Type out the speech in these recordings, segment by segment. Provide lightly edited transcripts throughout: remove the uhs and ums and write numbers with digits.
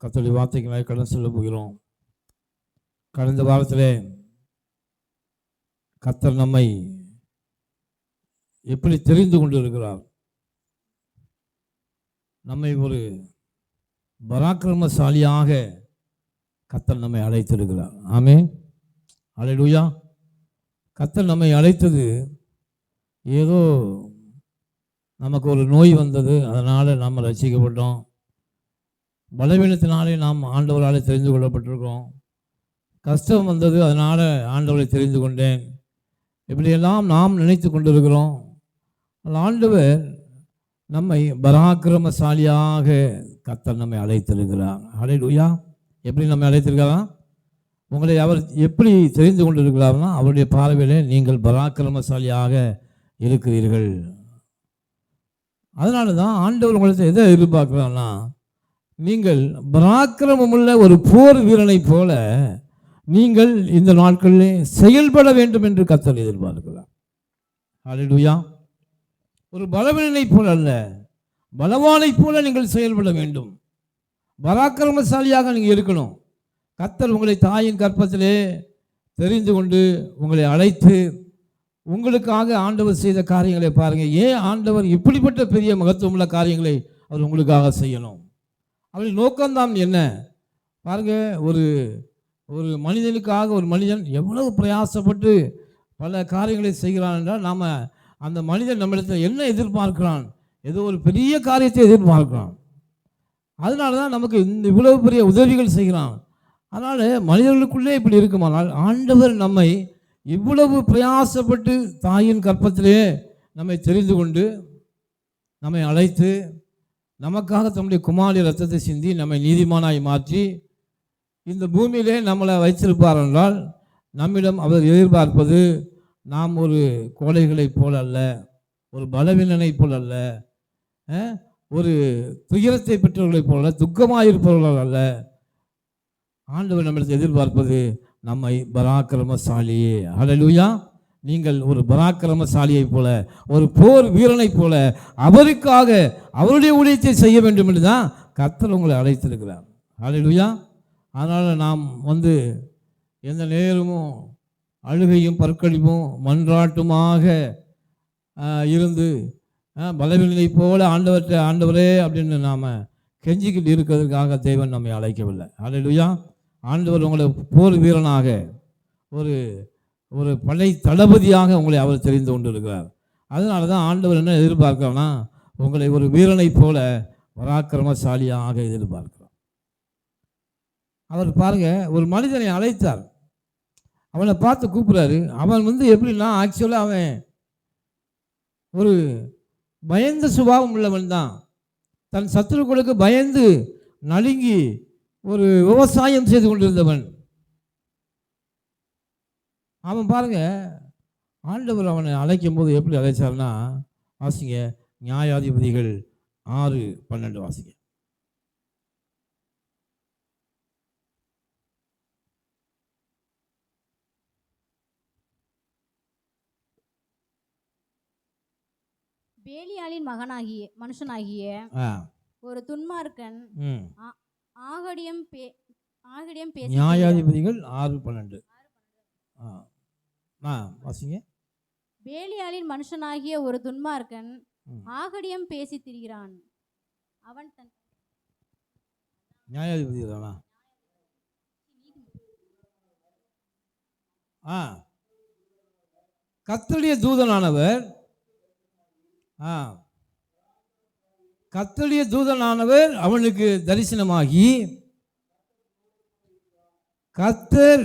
கர்த்தருடைய வார்த்தைகளை கடந்து செல்ல போகிறோம். கடந்த வாரத்திலே கர்த்தர் நம்மை எப்படி தெரிந்து கொண்டிருக்கிறார், நம்மை ஒரு பராக்கிரமசாலியாக கர்த்தர் நம்மை அழைத்திருக்கிறார். ஆமென், அல்லேலூயா. கர்த்தர் நம்மை அழைத்தது ஏதோ நமக்கு ஒரு நோய் வந்தது, அதனால் நாம் ரட்சிக்கப்பட்டோம், பலவீனத்தினாலே நாம் ஆண்டவராலே தெரிந்து கொள்ளப்பட்டிருக்கிறோம், கஷ்டம் வந்தது அதனால் ஆண்டவரை தெரிந்து கொண்டேன், இப்படியெல்லாம் நாம் நினைத்து கொண்டிருக்கிறோம். ஆண்டவர் நம்மை பராக்கிரமசாலியாக கர்த்தர் நம்மை அழைத்திருக்கிறார். அல்லேலூயா. எப்படி நம்மை அழைத்திருக்கிறா? உங்களை அவர் எப்படி தெரிந்து கொண்டிருக்கிறார்னா, அவருடைய பார்வையிலே நீங்கள் பராக்கிரமசாலியாக இருக்கிறீர்கள். அதனால தான் ஆண்டவர் உங்களுக்கு எதை எதிர்பார்க்குறான்னா, நீங்கள் பராக்கிரமமுள்ள ஒரு போர் வீரனை போல நீங்கள் இந்த நாட்களிலே செயல்பட வேண்டும் என்று கர்த்தர் எதிர்பார்க்கிறார். அல்லேலூயா. ஒரு பலவீனனை போல அல்ல, பலவானை போல நீங்கள் செயல்பட வேண்டும், பராக்கிரமசாலியாக நீங்கள் இருக்கணும். கர்த்தர் உங்களை தாயின் கற்பத்திலே தெரிந்து கொண்டு உங்களை அழைத்து உங்களுக்காக ஆண்டவர் செய்த காரியங்களை பாருங்கள். ஏன் ஆண்டவர் இப்படிப்பட்ட பெரிய மகத்துவமுள்ள காரியங்களை அவர் உங்களுக்காக செய்யணும்? அவருடைய நோக்கம்தான் என்ன பாருங்கள். ஒரு ஒரு மனிதனுக்காக ஒரு மனிதன் எவ்வளவு பிரயாசப்பட்டு பல காரியங்களை செய்கிறான் என்றால், நாம் அந்த மனிதன் நம்மிடத்தில் என்ன எதிர்பார்க்கிறான்? ஏதோ ஒரு பெரிய காரியத்தை எதிர்பார்க்கிறான். அதனால தான் நமக்கு இவ்வளவு பெரிய உதவிகள் செய்கிறான். அதனால் மனிதர்களுக்குள்ளே இப்படி இருக்குமானால், ஆண்டவர் நம்மை இவ்வளவு பிரயாசப்பட்டு தாயின் கற்பத்திலே நம்மை தெரிந்து கொண்டு நம்மை அழைத்து நமக்காக தம்முடைய குமாரனுடைய இரத்தத்தை சிந்தி நம்மை நீதிமானாய் மாற்றி இந்த பூமியிலே நம்மளை வைத்திருப்பார் என்றால், நம்மிடம் அவர் எதிர்பார்ப்பது நாம் ஒரு கோழைகளைப் போல் அல்ல, ஒரு பலவீனனைப் போல் அல்ல, ஒரு துயரத்தை பெற்றவர்களைப் போல துக்கமாயிருப்பவர்கள் அல்ல. ஆண்டவர் நம்மிடத்தில் எதிர்பார்ப்பது நம்மை பராக்கிரமசாலியே. அல்லேலூயா. நீங்கள் ஒரு பராக்கிரமசாலியைப் போல, ஒரு போர் வீரனைப் போல அவருக்காக அவருடைய ஊழியத்தை செய்ய வேண்டும் என்று தான் கர்த்தர் உங்களை அழைத்திருக்கிறார். அல்லேலூயா. அதனால் நாம் எந்த நேரமும் அழுகையும் பற்கடிப்பும் மன்றாட்டுமாக இருந்து பலவீனனை போல ஆண்டவரே அப்படின்னு நாம் கெஞ்சிக்கிட்டு இருக்கிறதுக்காக தேவன் நம்மை அழைக்கவில்லை. அல்லேலூயா. ஆண்டவர் உங்களை போர் வீரனாக, ஒரு ஒரு படை தளபதியாக உங்களை அவர் தெரிந்து கொண்டு இருக்கிறார். அதனால தான் ஆண்டவர் என்ன எதிர்பார்க்கிறார்னா, உங்களை ஒரு வீரனைப் போல பராக்கிரமசாலியாக எதிர்பார்க்கிறார். அவர் பாருங்க, ஒரு மனிதனை அழைத்தார், அவனை பார்த்து கூப்பிட்றாரு. அவன் எப்படின்னா, ஆக்சுவலாக அவன் ஒரு பயந்த சுபாவம் உள்ளவன் தான். தன் சத்துருக்களுக்கு பயந்து நடுங்கி ஒரு விவசாயம் செய்து கொண்டிருந்தவன். அவன் பாருங்க, ஆண்டவர் அவனை அழைக்கும் போது எப்படி அழைச்சார்னா, வாசிங்க நியாயாதிபதிகள் 6:12 வாசிங்க. பேலியாளின் மனுஷனாகிய ஒரு துன்மார்க்கன் ஆகடியம் பேசி, நியாயாதிபதிகள் 6:12 வாசிங்க. பேலியாளின் மனுஷனாகிய ஒரு துன்மார்க்கன் ஆகடியம் பேசி திரிகிறான். அவன் தன் நியாயாதிபதிகளா கர்த்தருடைய தூதனானவர் அவனுக்கு தரிசனமாகி, கர்த்தர்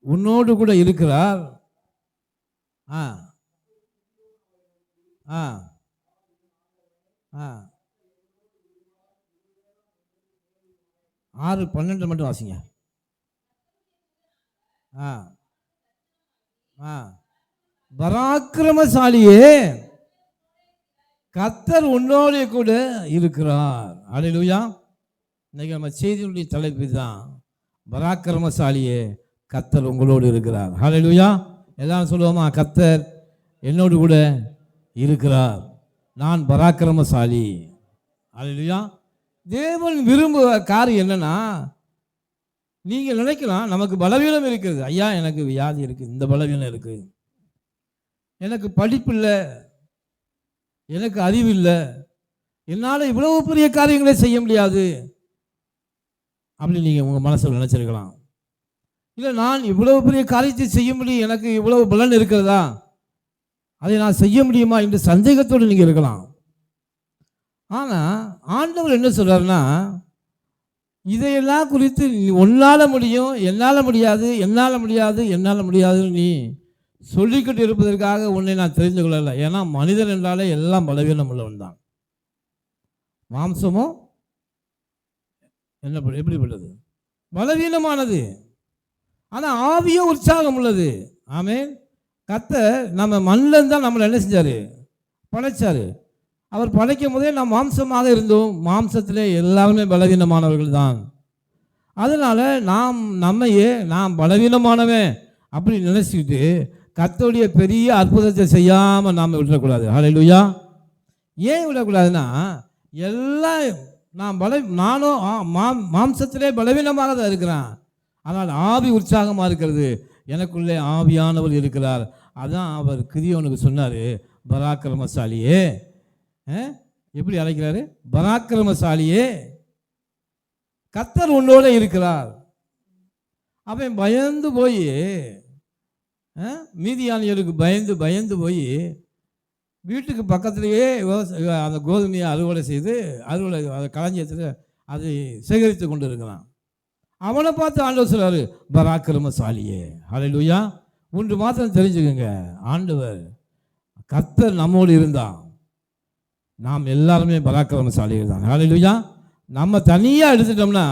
உன்னோடு கூட இருக்கிறார், 6:12 மட்டும் வாசிங்க. பராக்கிரமசாலியே, கர்த்தர் உன்னோடு கூட இருக்கிறார். அல்லேலூயா. இன்னைக்கு நம்ம செய்தியுடைய தலைப்பு தான், பராக்கிரமசாலியே கர்த்தர் உங்களோடு இருக்கிறார். அல்லேலூயா. எல்லாரும் சொல்லுவோமா, கர்த்தர் என்னோடு கூட இருக்கிறார், நான் பராக்கிரமசாலி. அல்லேலூயா. தேவன் விரும்புகிற காரியம் என்னன்னா, நீங்கள் நினைக்கலாம் நமக்கு பலவீனம் இருக்கிறது. ஐயா எனக்கு வியாதி இருக்குது, இந்த பலவீனம் இருக்குது, எனக்கு படிப்பு இல்லை, எனக்கு அறிவு இல்லை, என்னால் இவ்வளவு பெரிய காரியங்களே செய்ய முடியாது அப்படின்னு நீங்கள் உங்கள் மனசில் நினச்சிருக்கலாம். இல்லை நான் இவ்வளவு பெரிய காரியத்தை செய்ய முடியும், எனக்கு இவ்வளவு பலன் இருக்கிறதா, அதை நான் செய்ய முடியுமா என்று சந்தேகத்தோடு நீங்கள் இருக்கலாம். ஆனால் ஆண்டவர் என்ன சொல்கிறாருன்னா, இதையெல்லாம் குறித்து உன்னால் முடியும், என்னால் முடியாது, என்னால் முடியாது, என்னால் முடியாதுன்னு நீ சொல்லிக்கிட்டு இருப்பதற்காக உன்னை நான் தெரிந்து கொள்ளலை. ஏன்னா மனிதன் என்றாலே எல்லாம் பலவீனம் உள்ளவன் தான். மாம்சமும் என்ன எப்படிப்பட்டது? பலவீனமானது. ஆனால் ஆவியோ உற்சாகம் உள்ளது. ஆமென். கர்த்தர் நம்ம மண்ணில் தான் நம்மளை என்ன செஞ்சார்? படைச்சார். அவர் படைக்கும் போதே நாம் மாம்சமாக இருந்தோம். மாம்சத்திலே எல்லாருமே பலவீனமானவர்கள் தான். அதனால் நாம் பலவீனமானவன் அப்படி நினச்சிக்கிட்டு கர்த்தருடைய பெரிய அற்புதத்தை செய்யாமல் நாம் விடக்கூடாது. ஹல்லேலூயா. ஏன் விடக்கூடாதுன்னா, எல்லாம் நானும் மாம்சத்திலே பலவீனமாக தான் இருக்கிறேன், ஆனால் ஆவி உற்சாகமாக இருக்கிறது. எனக்குள்ளே ஆவியானவர் இருக்கிறார். அதான் அவர் கிதியோனுக்கு சொன்னார், பராக்கிரமசாலியே. எப்படி அழைக்கிறாரு? பராக்கிரமசாலியே, கர்த்தர் உன்னோட இருக்கிறார். அவன் பயந்து போய் மீதியானியருக்கு பயந்து போய் வீட்டுக்கு பக்கத்துலேயே அந்த கோதுமையை அறுவடை செய்து அதை களஞ்சியத்தில் அதை சேகரித்து கொண்டு இருக்கிறான். அவனை பார்த்து ஆண்டவர் சொல்றாரு, பராக்கிரமசாலியே. ஹல்லேலூயா. ஒன்று மாத்திரம் தெரிஞ்சுக்கோங்க, ஆண்டவர் கர்த்தர் நம்மோடு இருந்தான், நாம் எல்லாருமே பராக்கிரமசாலிகள் தான். ஹல்லேலூயா. நம்ம தனியாக எடுத்துட்டோம்னா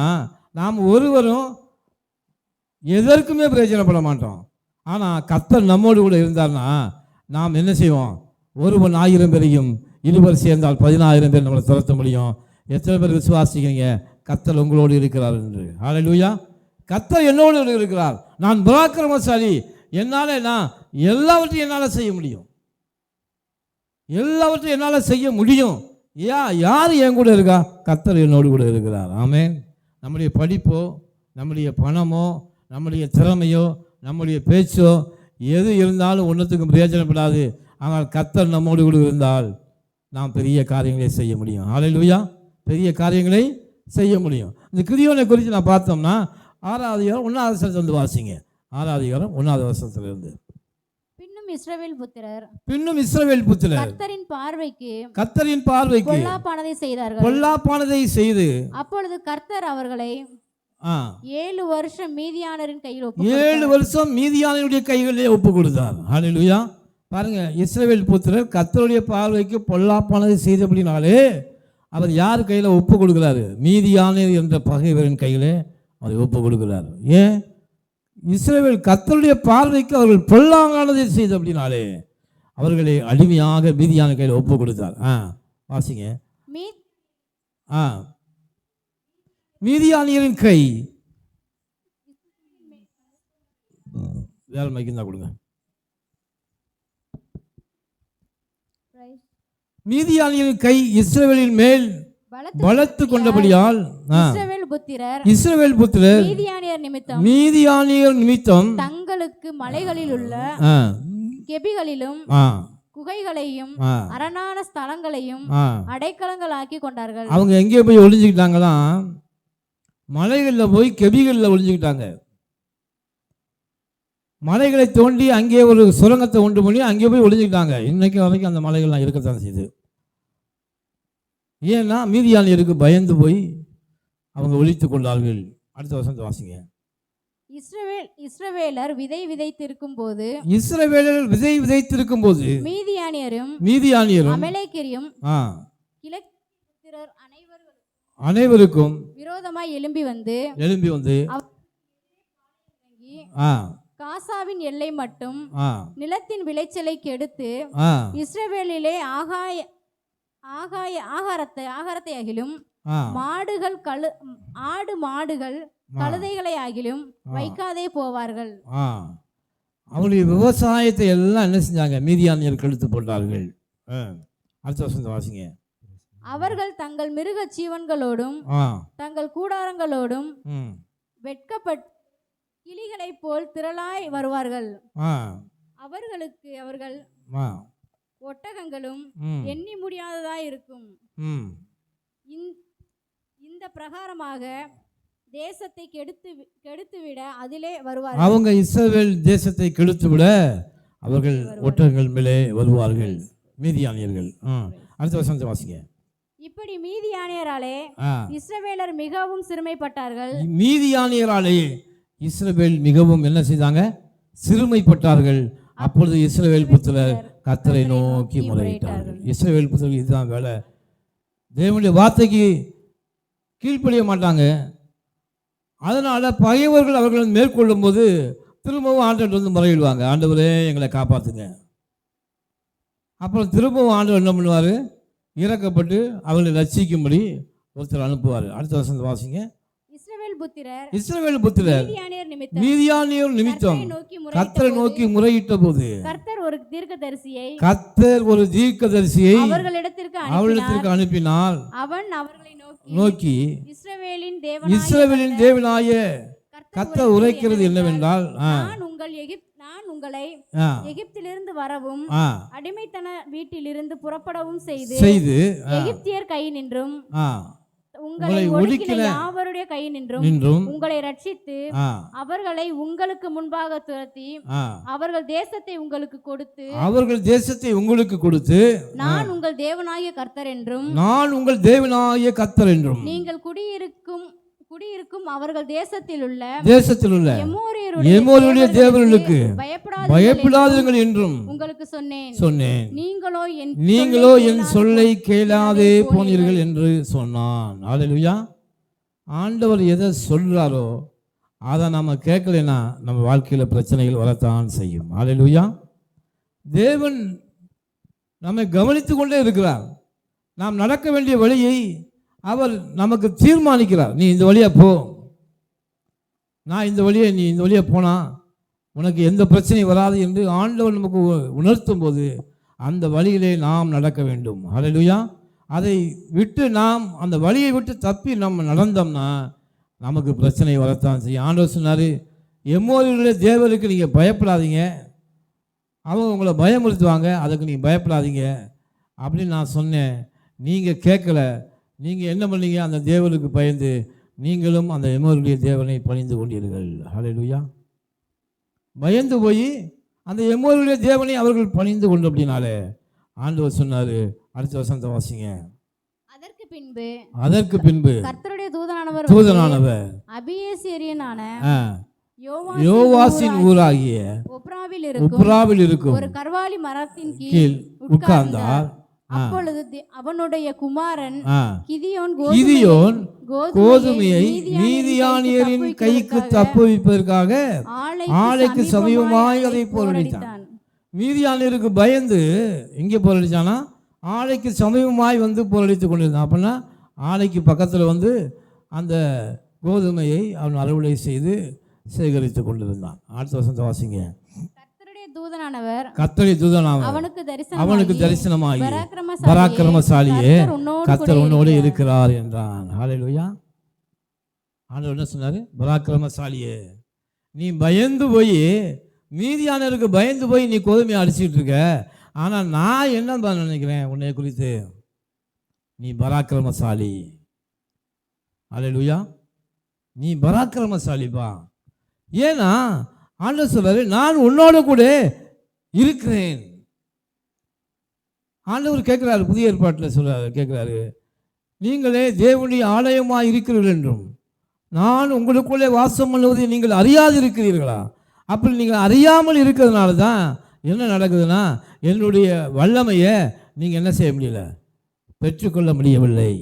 நாம் ஒருவரும் எதற்குமே பிரயோஜனப்பட மாட்டோம். ஆனால் கர்த்தர் நம்மோடு கூட இருந்தார்னா நாம் என்ன செய்வோம்? ஒருவன் 1000 பேரையும், 20 சேர்ந்தால் 10000 பேர் நம்மளை துரத்த முடியும். எத்தனை பேர் விசுவாசிக்கிறீங்க கர்த்தர் உங்களோடு இருக்கிறார் என்று? ஹல்லேலூயா. கர்த்தர் என்னோடு இருக்கிறார், நான் பராக்கிரமசாலி, நான் எல்லாவற்றையும் என்னால் செய்ய முடியும், எல்லாவற்றையும் என்னால் செய்ய முடியும். யார் என் கூட இருக்கா? கர்த்தர் என்னோடு கூட இருக்கிறார். ஆமென். நம்முடைய படிப்போ, நம்முடைய பணமோ, நம்முடைய திறமையோ, நம்முடைய பேச்சோ எது இருந்தாலும் ஒன்றுத்துக்கும் பிரயோஜனப்படாது. ஆனால் கர்த்தர் நம்மோடு கூட இருந்தால் நாம் பெரிய காரியங்களை செய்ய முடியும். ஹல்லேலூயா. பெரிய காரியங்களை செய்ய முடியும். இந்த கிதியோனை குறித்து நான் பார்த்தோம்னா 6வது அதிகாரம் 1வது வசனத்திலிருந்து வாசிங்க. 6வது அதிகாரம் 1வது வசனத்திலிருந்து. பின்னும் இஸ்ரவேல் புத்திரர் கர்த்தரின் பார்வைக்கு பொல்லாப்பானதை செய்து அப்பொழுது கர்த்தர் அவர்களை 7 வருஷம் மீதியானரின் கையில் 7 வருஷம் மீதியானருடைய கைகளிலே ஒப்பு கொடுத்தார். ஹல்லேலூயா. பாருங்க, இஸ்ரவேல் புத்திரர் கர்த்தருடைய பார்வைக்கு பொல்லாப்பானதை செய்தபடினாலே அவர் யார் கையில் ஒப்பு கொடுக்கிறாரு? மீதியானர் என்ற பகைவரின் கையிலே அவர் ஒப்பு கொடுக்கிறார். ஏன்? இஸ்ரவேல் கர்த்தருடைய பார்வைக்கு அவர்கள் பொல்லாங்கானதை செய்தபடினாலே அவர்களை அடிமையாக மீதியான கையில் ஒப்பு கொடுத்தார். வாசிங்க. மீதியானியரின் கை வேலை மைக்குந்தா கொடுங்க. மீதியானியரின் கை இஸ்ரவேலின் மேல் பலத்து கொண்டபடியால் இஸ்ரவேல் புத்திரர் மீதியானியர் நிமித்தம் தங்களுக்கு மலைகளில் உள்ள கெபிகளிலும் குகைகளையும் அரணான ஸ்தலங்களையும் அடைக்கலங்களாக்கி கொண்டார்கள். அவங்க எங்கே போய் ஒளிஞ்சுக்கிட்டாங்களாம்? மலைகளில் போய் கெபிகளில் ஒளிஞ்சுக்கிட்டாங்க. மலைகளை தோண்டி அங்கே ஒரு சுரங்கத்தை உண்டு பண்ணி அங்கே போய் ஒளிஞ்சுக்கிட்டாங்க. இன்னைக்கு வரைக்கும் அந்த மலைகள்லாம் இருக்கத்தான் செய்யுது. ஏன்னா மீதியானியருக்கு பயந்து போய் அவங்க ஒளித்து கொண்டார்கள். அடுத்த வசனத்தை வாசிங்க. இஸ்ரவேலர் விதை விதைத்திருக்கும் போது மீதியானியரும் அமலேக்கியரும் கிழக்கியர் அனைவருக்கும் விரோதமாய் எழும்பி வந்து காசாவின் எல்லை மட்டும் நிலத்தின் விளைச்சலை கெடுத்து இஸ்ரவேலிலே ஆகாரத்தை ஆகிலும் ஆடு மாடுகள் கழுதைகளை ஆகிலும் வைக்காதே போவார்கள். அவங்களுடைய விவசாயத்தை எல்லாம் என்ன செஞ்சாங்க? மீதியானியர் கெடுத்து போட்டார்கள். அடுத்த வசனத்தை வாசிங்க. அவர்கள் தங்கள் மிருக ஜீவன்களோடும் ஆ தங்கள் கூடாரங்களோடும் ம் வெட்கப்பட் கிளிகளைப் போல் திரளாய் வருவார்கள். ஆ அவர்களுக்கு அவர்கள் ஆ ஒட்டகங்களும் ம் எண்ணி முடியாததாய் இருக்கும். ம் இந்த பிரகாரமாக தேசத்தை கெடுத்துவிட அதிலே வருவார்கள். அவங்க இஸ்ரவேல் தேசத்தை கெடுத்துவிட அவர்கள் ஒட்டகங்கள் மேலே வருவார்கள், மீதியானியர்கள். அடுத்த வசனத்தை வாசிங்க. இப்படி மீதியானியராலே இஸ்ரவேலர் மிகவும் சிறுமைப்பட்டார்கள். மீதியானியராலே இஸ்ரவேல் மிகவும் என்ன செய்தாங்க? சிறுமைப்பட்டார்கள். அப்பொழுது இஸ்ரவேல் புத்திரர் கர்த்தரை நோக்கி முறையிட்டார்கள். இஸ்ரவேல் புத்திரர் இதுதான் வேலை. தேவனுடைய வார்த்தைக்கு கீழ்ப்படிய மாட்டாங்க. அதனால பகைவர்கள் அவர்களை மேற்கொள்ளும் போது திரும்பவும் ஆண்டவர் வந்து முறையிடுவாங்க, ஆண்டவரே எங்களை காப்பாற்றுங்க. அப்புறம் திரும்பவும் ஆண்டவர் என்ன பண்ணுவார்? இறக்கப்பட்டு அவர்களை ரட்சிக்கும்படி ஒருத்தர் அனுப்புவார். அடுத்த வசனத்தை வாசிங்க. இஸ்ரவேல் புத்திரர் மீதியானியர் நிமித்தம் கர்த்தரை நோக்கி முறையிட்ட போது கர்த்தர் ஒரு தீர்க்கதரிசியை அவர்களிடத்திற்கு அனுப்பினால் அவன் அவர்களை நோக்கி இஸ்ரவேலின் தேவனாய கர்த்தர் உரைக்கிறது என்னவென்றால், நான் உங்களை எகிப்திலிருந்து வரவும் அடிமைத்தன வீட்டிலிருந்து புறப்படவும் செய்து எகிப்தியர் கையினின்றும் உங்களை ஒடுக்கின யாவருடைய கையினின்றும் உங்களை ரட்சித்து அவர்களை உங்களுக்கு முன்பாக துரத்தி அவர்கள் தேசத்தை உங்களுக்கு கொடுத்து நான் உங்கள் தேவனாகிய கர்த்தர் என்றும் நீங்கள் குடியிருக்கும் அவர்கள் தேசத்தில் உள்ள எமோரியருடைய தேவர்களுக்கு பயப்படாதீர்கள் என்றும் உங்களுக்கு சொன்னேன். நீங்களோ என் சொல்லை கேளாதே போனீர்கள் என்று சொன்னான். அல்லேலூயா. ஆண்டவர் எதை சொல்றாரோ அதை நம்ம கேட்கலைன்னா நம்ம வாழ்க்கையில் பிரச்சனைகள் வரத்தான் செய்யும். அல்லேலூயா. தேவன் நம்மை கவனித்து கொண்டே இருக்கிறார். நாம் நடக்க வேண்டிய வழியை அவர் நமக்கு தீர்மானிக்கிறார். நீ இந்த வழியாக போ, நான் இந்த வழியை, நீ இந்த வழியாக போனால் உனக்கு எந்த பிரச்சனையும் வராது என்று ஆண்டவர் நமக்கு உணர்த்தும் போது அந்த வழியிலே நாம் நடக்க வேண்டும். அல்லேலூயா. அதை விட்டு நாம் அந்த வழியை விட்டு தப்பி நம்ம நடந்தோம்னா நமக்கு பிரச்சனை வரத்தான் செய்யும். ஆண்டவர் சொன்னார், எம்மோரியருடைய தேவருக்கு நீங்கள் பயப்படாதீங்க, அவங்க உங்களை பயமுறுத்துவாங்க, அதுக்கு நீங்கள் பயப்படாதீங்க அப்படின்னு நான் சொன்னேன். நீங்கள் கேட்கல. நீங்கள் என்ன பண்ணீங்க? அந்த தேவனுக்கு பயந்து நீங்களும் அந்த எமோரியருடைய தேவனை பணிந்து கொண்டீர்கள். அல்லேலூயா. பயந்து போய் அந்த எமோரியருடைய தேவனை அவர்கள் பணிந்து கொண்டு அப்படின்னாலே ஆண்டவர் சொன்னார். அடுத்த வசனத்தை வாசிங்க. அதற்கு பின்பு கர்த்தருடைய தூதனானவர் அபியேசியனான யோவாசின் ஊராகிய ஒப்ராவில் இருக்கும் ஒரு கர்வாலி மரத்தின் கீழ் உட்கார்ந்தார். அப்பொழுது அவனுடைய குமாரன் கிதியோன் கோதுமையை மீதியானியரின் கைக்கு தப்புவிப்பதற்காக ஆலைக்கு சமீபமாய் அதை போரடித்தான். மீதியானியருக்கு பயந்து எங்கே போரடிச்சானா? ஆலைக்கு சமீபமாய் வந்து போரடித்து கொண்டிருந்தான். அப்படின்னா ஆலைக்கு பக்கத்தில் வந்து அந்த கோதுமையை அவன் அறுவடை செய்து சேகரித்து கொண்டிருந்தான். அடுத்த வசனத்தை வாசிங்க. கர்த்தருடைய தூதனானவர் அவனுக்கு தரிசனமாகி பராக்கிரமசாலியே கர்த்தர் உன்னோடு இருக்கிறார் என்றான். ஹல்லேலூயா. ஆண்டவர் என்ன சொன்னார்? பராக்கிரமசாலியே, நீ பயந்து போய் மீதியானவருக்கு பயந்து போய் நீ கோதுமையை அடிச்சுட்டு இருக்க. ஆனால் நான் என்ன நினைக்கிறேன் உன்னை குறித்து? நீ பராக்கிரமசாலி. ஹல்லேலூயா. நீ பராக்கிரமசாலிப்பா. ஏன்னா ஆண்டவர் சொல்றாரு, நான் உன்னோடு கூட இருக்கிறேன். ஆண்டவர் கேட்கிறாரு, புதிய ஏற்பாட்டில் சொல்றாரு, கேட்கிறாரு, நீங்களே தேவனுடைய ஆலயமாக இருக்கிறீர்கள் என்றும் நான் உங்களுக்குள்ளே வாசம் பண்ணுவதை நீங்கள் அறியாது இருக்கிறீர்களா? அப்படி நீங்கள் அறியாமல் இருக்கிறதுனால தான் என்ன நடக்குதுன்னா என்னுடைய வல்லமையை நீங்கள் என்ன செய்ய முடியல, பெற்றுக்கொள்ள முடியவில்லை.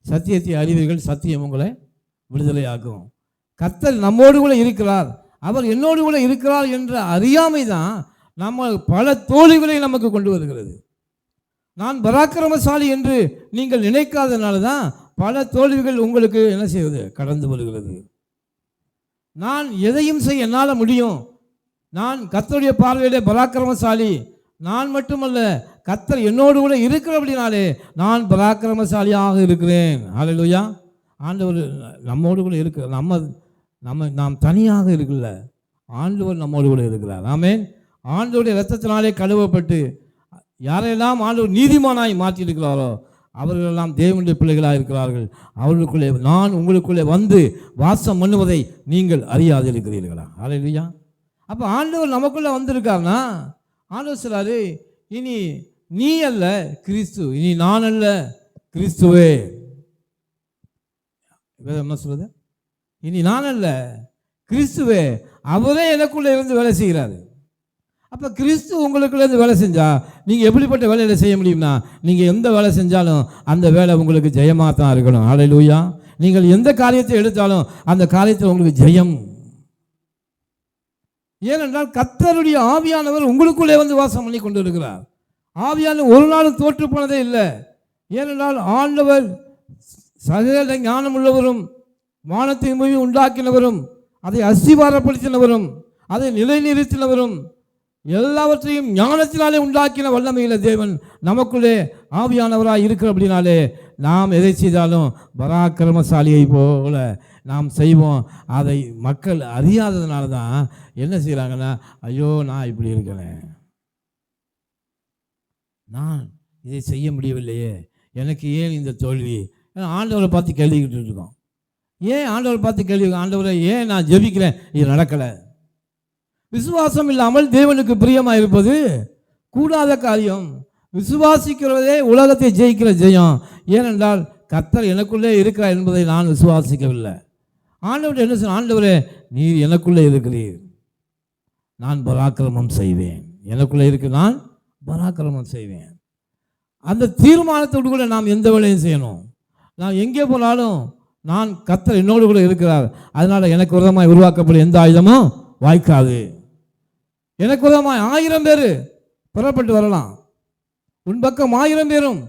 சத்தியத்தை அறிவீர்கள், சத்தியம் உங்களை விடுதலையாகும். கர்த்தர் நம்மோடு கூட இருக்கிறார், அவர் என்னோடு கூட இருக்கிறார் என்ற அறியாமை தான் நம்ம பல தோல்விகளை நமக்கு கொண்டு வருகிறது. நான் பராக்கிரமசாலி என்று நீங்கள் நினைக்காதனால தான் பல தோல்விகள் உங்களுக்கு என்ன செய்வது, கடந்து வருகிறது. நான் எதையும் செய்ய என்னால் முடியும், நான் கர்த்தருடைய பார்வையிலே பராக்கிரமசாலி, நான் மட்டுமல்ல கர்த்தர் என்னோடு கூட இருக்கிறபடினாலே நான் பராக்கிரமசாலியாக இருக்கிறேன். ஹல்லேலூயா. ஆண்டவர் நம்மோடு கூட இருக்கிற நாம் தனியாக இருக்குல்ல, ஆண்டவர் நம்மோடு கூட இருக்கிறார். ஆமென். ஆண்டவருடைய இரத்தத்தினாலே கழுவப்பட்டு யாரெல்லாம் ஆண்டவர் நீதிமானாய் மாற்றியிருக்கிறாரோ அவர்களெல்லாம் தேவனுடைய பிள்ளைகளாக இருக்கிறார்கள். அவர்களுக்குள்ளே நான் உங்களுக்குள்ளே வந்து வாசம் பண்ணுவதை நீங்கள் அறியாதிருக்கிறீர்களா? ஹல்லேலூயா. அப்போ ஆண்டவர் நமக்குள்ளே வந்திருக்காருன்னா ஆண்டவர் சொல்றாரு, இனி நீ அல்ல கிறிஸ்து, இனி நான் அல்ல கிறிஸ்துவே. என்ன சொல்றது? இனி நான் அல்ல கிறிஸ்துவே, அவரே எனக்குள்ளே இருந்து வேலை செய்கிறாரு. அப்போ கிறிஸ்து உங்களுக்குள்ளேருந்து வேலை செஞ்சால் நீங்கள் எப்படிப்பட்ட வேலையில் செய்ய முடியும்னா, நீங்கள் எந்த வேலை செஞ்சாலும் அந்த வேலை உங்களுக்கு ஜெயமாக தான் இருக்கணும். ஹல்லேலூயா. நீங்கள் எந்த காரியத்தை எடுத்தாலும் அந்த காரியத்தில் உங்களுக்கு ஜெயம். ஏனென்றால் கர்த்தருடைய ஆவியானவர் உங்களுக்குள்ளே வந்து வாசம் பண்ணி கொண்டு இருக்கிறார். ஆவியானவர் ஒரு நாளும் தோற்று போனதே இல்லை. ஏனென்றால் ஆண்டவர் சகல ஞானம் உள்ளவரும், வானத்தின் பூமி உண்டாக்கினவரும், அதை அஸ்திவாரப்படுத்தினவரும், அதை நிலைநிறுத்தினவரும், எல்லாவற்றையும் ஞானத்தினாலே உண்டாக்கின வல்லமையில தேவன் நமக்குள்ளே ஆவியானவராக இருக்கிற அப்படின்னாலே நாம் எதை செய்தாலும் பராக்கிரமசாலியை போல நாம் செய்வோம். அதை மக்கள் அறியாததுனால தான் என்ன செய்கிறாங்கன்னா, ஐயோ நான் இப்படி இருக்கிறேன், நான் இதை செய்ய முடியவில்லையே, எனக்கு ஏன் இந்த தோல்வி? ஆண்டவரை பார்த்து கேள்விக்கிட்டு இருக்கோம். ஏன் ஆண்டவரை பார்த்து கேள்வி? ஆண்டவரை ஏன் நான் ஜெபிக்கிறேன் இது நடக்கலை? விசுவாசம் இல்லாமல் தேவனுக்கு பிரியமாக இருப்பது கூடாத காரியம். விசுவாசிக்கிறதே உலகத்தை ஜெயிக்கிற ஜெயம். ஏனென்றால் கர்த்தர் எனக்குள்ளே இருக்கிறார் என்பதை நான் விசுவாசிக்கவில்லை. ஆண்டவர் என்ன சொன்ன? ஆண்டவரே நீர் எனக்குள்ளே இருக்கிறீர், நான் பராக்கிரமம் செய்வேன். எனக்குள்ளே இருக்கு, நான் பராக்கிரமம் செய்வேன். அந்த தீர்மானத்தோடு கூட நாம் எந்த வேலையும் செய்யணும். நான் எங்கே போனாலும் நான் கர்த்தர் என்னோடு கூட இருக்கிறார், அதனால் எனக்கு விரோதமாய் உருவாக்கப்படும் எந்த ஆயுதமும் வாய்க்காது. எனக்கு விரோதமாய் 1000 பேர் புறப்பட்டு வரலாம், உன் பக்கம் 1000 பேரும்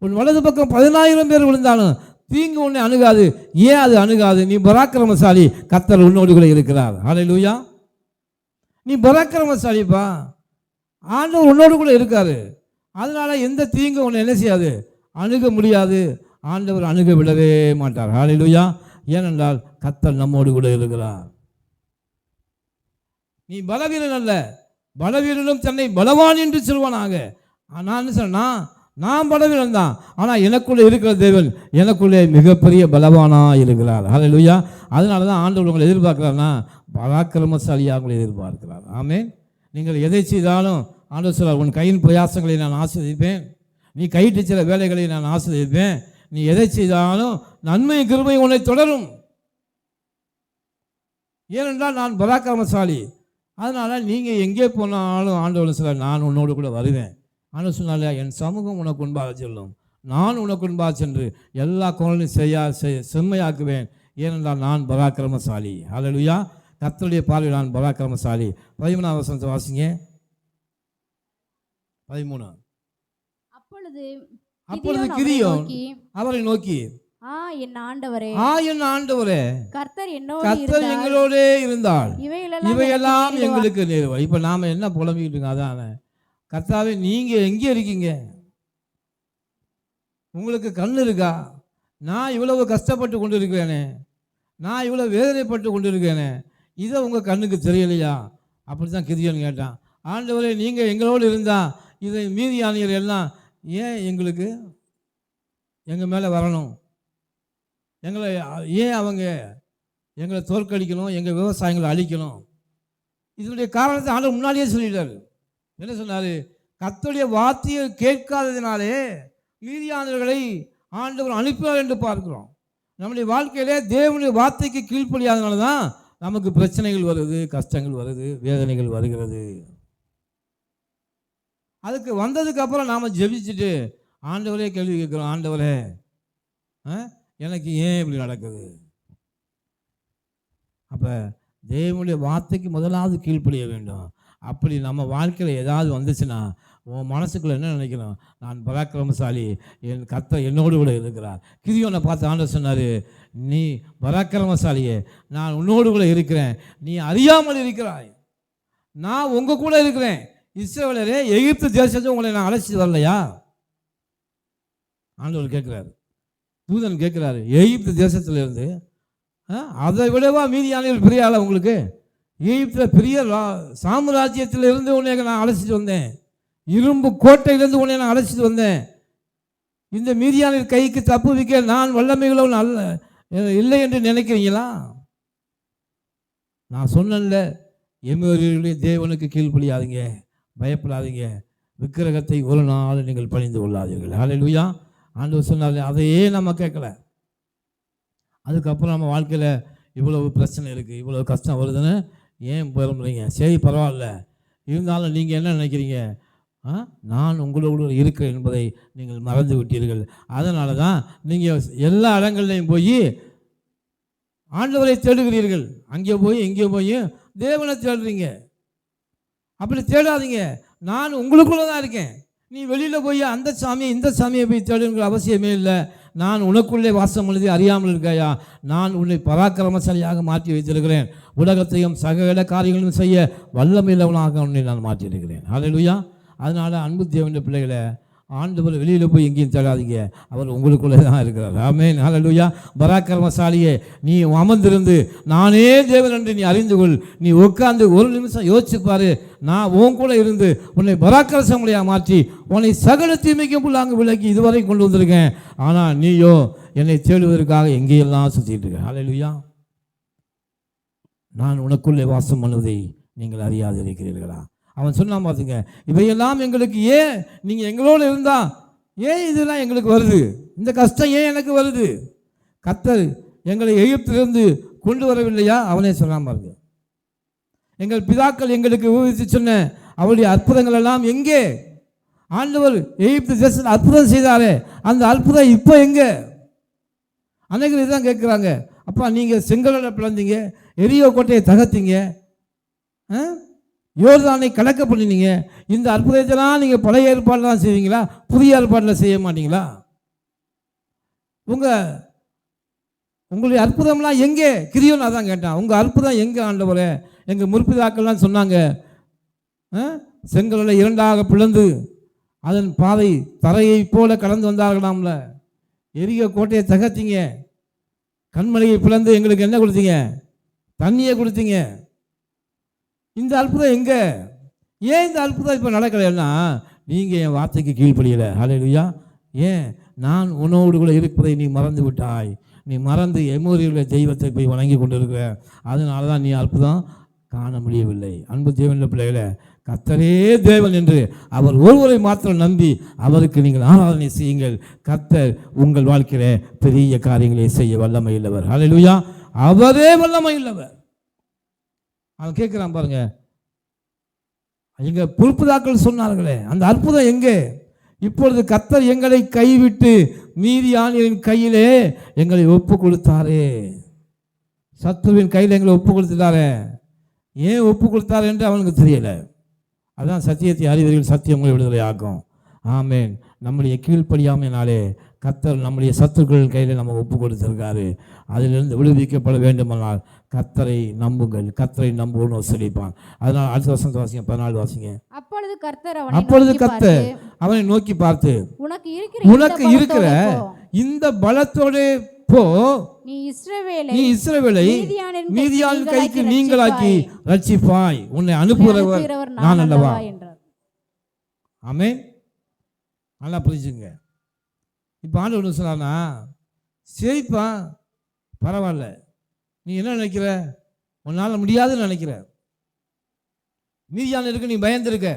உன் வலது பக்கம் 10000 பேர் விழுந்தாலும் தீங்கு உன்னை அணுகாது. ஏன் அது அணுகாது? நீ பராக்கிரமசாலி, கர்த்தர் உன்னோடு கூட இருக்கிறார். ஹல்லேலூயா. நீ பராக்கிரமசாலிப்பா, ஆண்டவர் உன்னோடு கூட இருக்காரு. அதனால எந்த தீங்கு உன்னை என்ன செய்யாது, அணுக முடியாது. ஆண்டவர் அணுக விடவே மாட்டார். ஹல்லேலூயா. ஏனென்றால் கர்த்தர் நம்மோடு கூட இருக்கிறார். நீ பலவீரன் அல்ல, பலவீரனும் தன்னை பலவான் என்று சொல்வானாக. நான் என்ன சொன்னா, நான் பலவீனன் தான், ஆனால் எனக்குள்ளே இருக்கிற தேவன் எனக்குள்ளே மிகப்பெரிய பலவானாக இருக்கிறார். ஹல்லேலூயா. அதனால தான் ஆண்டவர் உங்களை எதிர்பார்க்கிறார்னா பராக்கிரமசாலியாக உங்களை எதிர்பார்க்கிறார். ஆமென். நீங்கள் எதை செய்தாலும் ஆண்டவர் சொல்றார், உன் கையின் பிரயாசங்களை நான் ஆசீர்வதிப்பேன், நீ கையிட்டு சில வேலைகளை நான் ஆசீர்வதிப்பேன், நீ எதை செய்தாலும் நன்மை கிருபை உன்னை தொடரும். ஏனென்றால் நான் பராக்கிரமசாலி. அதனால் நீங்கள் எங்கே போனாலும் ஆண்டவர் சொல்றார், நான் உன்னோடு கூட வருவேன். ஆனால் சொன்னாலே என் சமூகம் உனக்கு முன்பாக செல்லும், நான் உனக்கு முன்பாக சென்று எல்லா கோணலையும் செம்மையாக்குவேன். ஏனென்றால் நான் பராக்கிரமசாலி. ஹல்லேலூயா. கர்த்தருடைய பார்வையில் நான் பராக்கிரமசாலி. 13ஆம் வசனத்தை வாசிங்க. 13. அப்பொழுது கிதியோன் அவரை நோக்கி, என் ஆண்டவரே, கர்த்தர் எங்களோடே இருந்தால் இவையெல்லாம் எங்களுக்கு நேர்வா. இப்போ நாம் என்ன புலம்பிக்கிட்டு இருக்கோம்? அதானே, கர்த்தாவே நீங்கள் எங்கே இருக்கீங்க? உங்களுக்கு கண் இருக்கா? நான் இவ்வளவு கஷ்டப்பட்டு கொண்டு இருக்கிறேனே, நான் இவ்வளோ வேதனைப்பட்டு கொண்டு இருக்கிறேனே, இதை உங்கள் கண்ணுக்கு தெரியலையா? அப்படி தான் கிதியோன் கேட்டான். ஆண்டவரே நீங்கள் எங்களோடு இருந்தால் இதை மீதியானியர் எல்லாம் ஏன் எங்களுக்கு எங்கள் மேலே வரணும்? எங்களை ஏன் அவங்க எங்களை தோற்கடிக்கணும், எங்கள் விவசாயங்களை அழிக்கணும்? இதனுடைய காரணத்தை ஆண்டவர் முன்னாடியே சொல்லிட்டாரு. என்ன சொன்னார்? கர்த்தருடைய வார்த்தையை கேட்காததினாலே மீதியானவர்களை ஆண்டவர் அனுப்பினார் என்று பார்க்கிறோம். நம்முடைய வாழ்க்கையிலே தேவனுடைய வார்த்தைக்கு கீழ்ப்படியாதனால தான் நமக்கு பிரச்சனைகள் வருது, கஷ்டங்கள் வருது, வேதனைகள் வருகிறது. அதுக்கு வந்ததுக்கு அப்புறம் நாம் ஜெபிச்சுட்டு ஆண்டவரே கேள்வி கேட்குறோம், ஆண்டவரே எனக்கு ஏன் இப்படி நடக்குது? அப்போ தேவனுடைய வார்த்தைக்கு முதலாவது கீழ்ப்படிய வேண்டும். அப்படி நம்ம வாழ்க்கையில் ஏதாவது வந்துச்சுன்னா உன் மனசுக்குள்ளே என்ன நினைக்கணும்? நான் பராக்கிரமசாலி, என் கர்த்தர் என்னோடு கூட இருக்கிறார். கிதியோனை பார்த்து ஆண்டவர் சொன்னார், நீ பராக்கிரமசாலியே, நான் உன்னோடு கூட இருக்கிறேன், நீ அறியாமல் இருக்கிறாய், நான் உங்கள் கூட இருக்கிறேன். இஸ்ரவேலரே, எகிப்து தேசத்தை உங்களை நான் அழைச்சிட்டு வரலையா? ஆண்டவர் கேட்குறாரு, தூதன் கேட்குறாரு, எகிப்து தேசத்துல இருந்து அதை விடவா மீதியானவர்கள் பெரிய ஆளா உங்களுக்கு? எகிப்தில் பெரிய சாம்ராஜ்யத்திலிருந்து உன்னை நான் அழைச்சிட்டு வந்தேன், இரும்பு கோட்டையிலிருந்து உன்னை நான் அழைச்சிட்டு வந்தேன். இந்த மீதியான கைக்கு தப்பு வைக்க நான் வல்லமைகளும் அல்ல இல்லை என்று நினைக்கிறீங்களா? நான் சொன்னேன்ல, எமோரியருடைய தேவனுக்கு கீழ்ப்படியாதீங்க, பயப்படாதீங்க, விக்கிரகத்தை ஒரு நாள் நீங்கள் பணிந்து கொள்ளாதீர்கள். ஹல்லேலூயா. ஆண்டவர் சொன்னார், அதையே நம்ம கேட்கல. அதுக்கப்புறம் நம்ம வாழ்க்கையில் இவ்வளவு பிரச்சனை இருக்குது, இவ்வளோ கஷ்டம் வருதுன்னு ஏன் புலம்புறீங்க? சரி, பரவாயில்ல, இருந்தாலும் நீங்கள் என்ன நினைக்கிறீங்க? நான் உங்களோடு இருக்கிறேன் என்பதை நீங்கள் மறந்து விட்டீர்கள். அதனால தான் நீங்கள் எல்லா இடங்கள்லையும் போய் ஆண்டவரை தேடுகிறீர்கள். அங்கே போய் இங்கே போய் தேவனை தேடுறீங்க. அப்படி தேடாதீங்க, நான் உங்களுக்குள்ளே தான் இருக்கேன். நீ வெளியில் போய் அந்த சாமியை இந்த சாமியை போய் தேடுங்கிற அவசியமே இல்லை. நான் உனக்குள்ளே வாசம் எழுதி அறியாமல் இருக்கையா? நான் உன்னை பராக்கிரமசாலியாக மாற்றி வைத்திருக்கிறேன். உலகத்தையும் சகல காரியங்களும் செய்ய வல்லமையுள்ளவனாக உன்னை நான் மாற்றியிருக்கிறேன். ஹல்லேலூயா. அதனால் அன்பு தேவனுடைய பிள்ளைகளை, ஆண்டவர் வெளியில் போய் எங்கேயும் தேடாதீங்க, அவர் உங்களுக்குள்ளே தான் இருக்கிறார். ஆமென். ஹல்லேலூயா. பராக்கிரமசாலியே, நீ அமர்ந்திருந்து நானே தேவன் என்று நீ அறிந்து கொள். நீ உட்கார்ந்து ஒரு நிமிஷம் யோசிச்சுப்பாரு, நான் உன் கூட இருந்து உன்னை பராக்கிரமசாலியாக மாற்றி உன்னை சகல தீமைக்கும் புள்ளாங்க விலக்கி இதுவரை கொண்டு வந்திருக்கேன். ஆனால் நீயோ என்னை தேடுவதற்காக எங்கேயெல்லாம் சுற்றிட்டு இருக்க. ஹல்லேலூயா. நான் உனக்குள்ளே வாசம் பண்ணுவதை நீங்கள் அறியாது இருக்கிறீர்களா? அவன் சொன்னான், பார்த்துங்க, இவையெல்லாம் எங்களுக்கு ஏன், நீங்கள் எங்களோடு இருந்தா ஏன் இதெல்லாம் எங்களுக்கு வருது? இந்த கஷ்டம் ஏன் எனக்கு வருது? கர்த்தர் எங்களை எகிப்திலிருந்து கொண்டு வரவில்லையா? அவனே சொன்னான் பாருங்க. எங்கள் பிதாக்கள் எங்களுக்கு ஊகித்து சொன்ன அவருடைய அற்புதங்கள் எல்லாம் எங்கே? ஆண்டவர் எகிப்து தேசத்தில் அற்புதம் செய்தாரே, அந்த அற்புதம் இப்போ எங்கே? அன்னைக்கு இதுதான் கேட்குறாங்க. அப்பா, நீங்கள் செங்கடலை பிளந்தீங்க, எரியோ கோட்டையை தகர்த்தீங்க, யோர்தானை கலக்க பண்ணினீங்க, இந்த அற்புதத்தெல்லாம் நீங்கள் பழைய ஏற்பாடில் தான் செய்வீங்களா? புதிய ஏற்பாட்டில் செய்ய மாட்டீங்களா? உங்களுடைய அற்புதம்லாம் எங்கே? கிரியோன் அதான் கேட்டான், உங்கள் அற்புதம் எங்கே ஆண்டவரே? எங்கள் முற்பிதாக்கள்லாம் சொன்னாங்க, செங்கடலை இரண்டாக பிளந்து அதன் பாதை தரையை போல கடந்து வந்தார்களாம்ல, எரிய கோட்டையை தகர்த்தீங்க, கண்மலையை பிளந்து எங்களுக்கு என்ன கொடுத்தீங்க? தண்ணியை கொடுத்தீங்க. இந்த அற்புதம் எங்கே? ஏன் இந்த அற்புதம் இப்போ நடக்கலைன்னா நீங்கள் என் வார்த்தைக்கு கீழ்ப்படியலை. ஹல்லேலூயா. ஏன்? நான் உன்னோடு கூட இருப்பதை நீ மறந்து விட்டாய். நீ மறந்து எமோரியருடைய தெய்வத்தை போய் வணங்கி கொண்டு இருக்கிற. அதனால தான் நீ அற்புதம் காண முடியவில்லை. அன்பு தேவனுடைய பிள்ளைகளை, கர்த்தரே தேவன் என்று அவர் ஒருவரை மாத்திரம் நம்பி அவருக்கு நீங்கள் ஆராதனை செய்யுங்கள். கர்த்தர் உங்கள் வாழ்க்கையில பெரிய காரியங்களை செய்ய வல்லமை உள்ளவர். ஹல்லேலூயா. அவரே வல்லமை உள்ளவர். அவன் கேட்குறான் பாருங்க, எங்க பொறுப்புதாக்கள் சொன்னார்களே அந்த அற்புதம் எங்கே? இப்பொழுது கர்த்தர் எங்களை கைவிட்டு மீதியானியரின் கையிலே எங்களை ஒப்பு கொடுத்தாரே. சத்துருவின் கையில் எங்களை ஒப்பு கொடுத்துட்டாரே. ஏன் ஒப்பு கொடுத்தாரு என்று அவனுக்கு தெரியல. அதான் சத்தியத்தை அறிவீர்கள், சத்தியம் உங்களை விடுதலை ஆக்கும். ஆமேன். நம்முடைய கீழ்ப்படியாமையினாலே கர்த்தர் நம்முடைய சத்துருக்கள் கையில் நம்ம ஒப்பு கொடுத்திருக்காரு. அதிலிருந்து விடுவிக்கப்பட வேண்டுமானால் கர்த்தரை நம்புங்கள், கர்த்தரை நம்புவோம் சொல்லிப்பான். அதனால் அடுத்த வசனத்தை வாசிங்க, 14 வாசிங்க. அப்பொழுது கர்த்தர் அவனை நோக்கி பார்த்து, உனக்கு இருக்கிற இந்த பலத்தோடு போ, நீ இஸ்ரவேலை மீதியானின் கைக்கு நீங்களாக்கி ரட்சிப்பாய், உன்னை அனுப்புகிறவர் நான் அல்லவா. ஆமென். நல்லா புரிஞ்சுங்க. இப்போ ஆண்டவர் சொன்னார்னா, சரிப்பா பரவாயில்ல, நீ என்ன நினைக்கிற? உன்னால் முடியாதுன்னு நினைக்கிற, மீதியான இருக்கு, நீ பயந்துருக்க.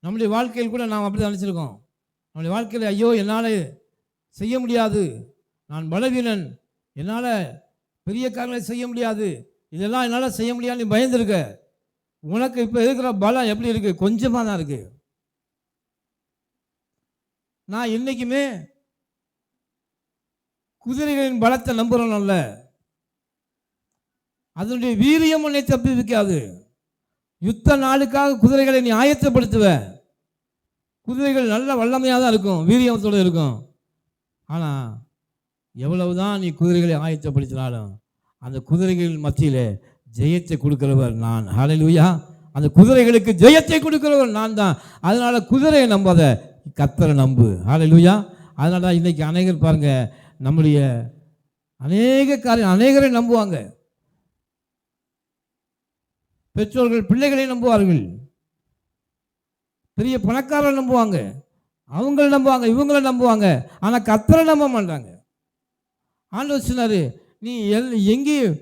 நம்முடைய வாழ்க்கையில் கூட நாம் அப்படி தான் நினச்சிருக்கோம். நம்முடைய வாழ்க்கையில் ஐயோ என்னால் செய்ய முடியாது, நான் பலவீனன், என்னால் பெரிய காரியங்களை செய்ய முடியாது, இதெல்லாம் என்னால் செய்ய முடியாது, நீ பயந்துருக்க. உனக்கு இப்போ இருக்கிற பலம் எப்படி இருக்குது? கொஞ்சமாக தான் இருக்குது. நான் என்றைக்குமே குதிரைகளின் பலத்தை நம்புறோம்ல, அதனுடைய வீரியம் உன்னை தப்பி வைக்காது. யுத்த நாளுக்காக குதிரைகளை நீ ஆயத்தப்படுத்துவ. குதிரைகள் நல்ல வல்லமையாக தான் இருக்கும், வீரியத்தோடு இருக்கும். ஆனால் எவ்வளவுதான் நீ குதிரைகளை ஆயத்தப்படுத்தினாலும் அந்த குதிரைகள் மத்தியில் ஜெயத்தை கொடுக்கிறவர் நான். ஹல்லேலூயா. அந்த குதிரைகளுக்கு ஜெயத்தை கொடுக்கிறவர் நான் தான். அதனால குதிரையை நம்பாத, கர்த்தரை நம்பு. ஹல்லேலூயா. அதனால தான் இன்னைக்கு அநேகர் பாருங்க, நம்முடைய அநேகரை நம்புவாங்க. பெற்றோர்கள் பிள்ளைகளை நம்புவார்கள், பெரிய பணக்காரரை நம்புவாங்க, அவங்கள நம்புவாங்க, இவங்கள நம்புவாங்க. ஆனால் கர்த்தரை நம்ப மாட்டாங்க. ஆண்டவர் சொன்னாரு, நீ எங்கேயும்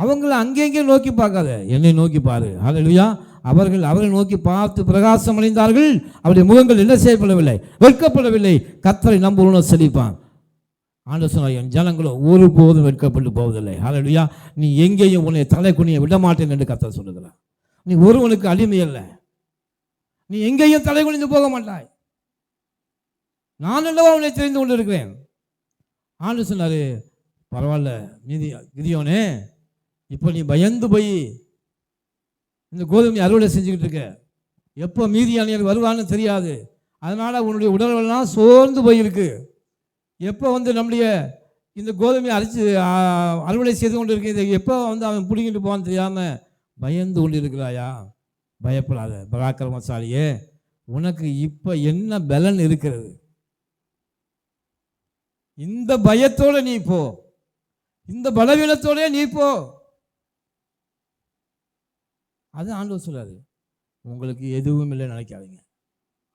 அவங்கள அங்கெங்கே நோக்கி பார்க்காத, என்னை நோக்கி பாரு. ஹல்லேலூயா. அவரை நோக்கி பார்த்து பிரகாசம் அடைந்தார்கள், அவருடைய முகங்கள் என்ன செய்யப்படவில்லை, வெட்கப்படவில்லை. கர்த்தரை நம்புவனும் செழிப்பான். ஆண்டவர் சொன்னார், என் ஜனங்களோ ஒருபோதும் வெட்கப்பட்டு போவதில்லை. ஹல்லேலூயா. நீ எங்கேயும் உன்னை தலை குனிய விட மாட்டேன் என்று கர்த்தர் சொல்லுகிறார். நீ ஒருவனுக்கு அடிமை அல்ல, நீ எங்கேயும் தலை குனிந்து போக மாட்டாய். நான் அல்லவா உன்னை தெரிந்து கொண்டு இருக்கிறேன். ஆண்டவர் சொன்னார், பரவாயில்ல கிதியோனே, இப்போ நீ பயந்து போய் இந்த கோதுமை அறுவடை செஞ்சுக்கிட்டு இருக்க, எப்போ மீதியானியர் வருவான்னு தெரியாது. அதனால் உன்னுடைய உடலெல்லாம் சோர்ந்து போயிருக்கு. எப்போ நம்முடைய இந்த கோதுமையை அறுவடை செய்து கொண்டு இருக்க, எப்போ அவன் பிடிக்கிட்டு போவான்னு தெரியாமல் பயந்து கொண்டு இருக்கிறாயா? பயப்படாத பராக்கிரமசாலியே, உனக்கு இப்போ என்ன பலன் இருக்கிறது? இந்த பயத்தோடு நீ போ, இந்த பலவீனத்தோட நீ போ. அது ஆண்டவர் சொல்றாரு. உங்களுக்கு எதுவும் இல்லை நினைக்காதீங்க,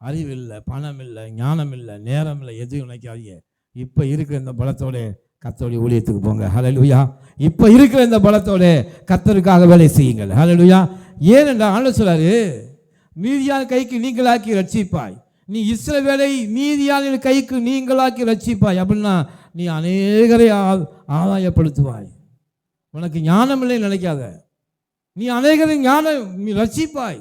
அறிவு இல்லை, பணம் இல்லை, ஞானம் இல்லை, நேரம் இல்லை, எதுவும் நினைக்காதீங்க. இப்போ இருக்கிற இந்த பலத்தோட கர்த்தருடைய ஊழியத்துக்கு போங்க. ஹல்லேலூயா. இப்போ இருக்கிற இந்த பலத்தோட கர்த்தருக்காக வேலை செய்யுங்கள். ஹல்லேலூயா. ஏனென்றால் ஆண்டவர் சொல்றாரு, மீதியான கைக்கு நீங்களாக்கி ரட்சிப்பாய். நீ இஸ்ரவேலை மீதியான கைக்கு நீங்களாக்கி ரட்சிப்பாய். அப்படின்னா நீ அநேகரை ஆதாயப்படுத்துவாய். உனக்கு ஞானம் இல்லை நினைக்காத, நீ அநேகரை நீ ரட்சிப்பாய்.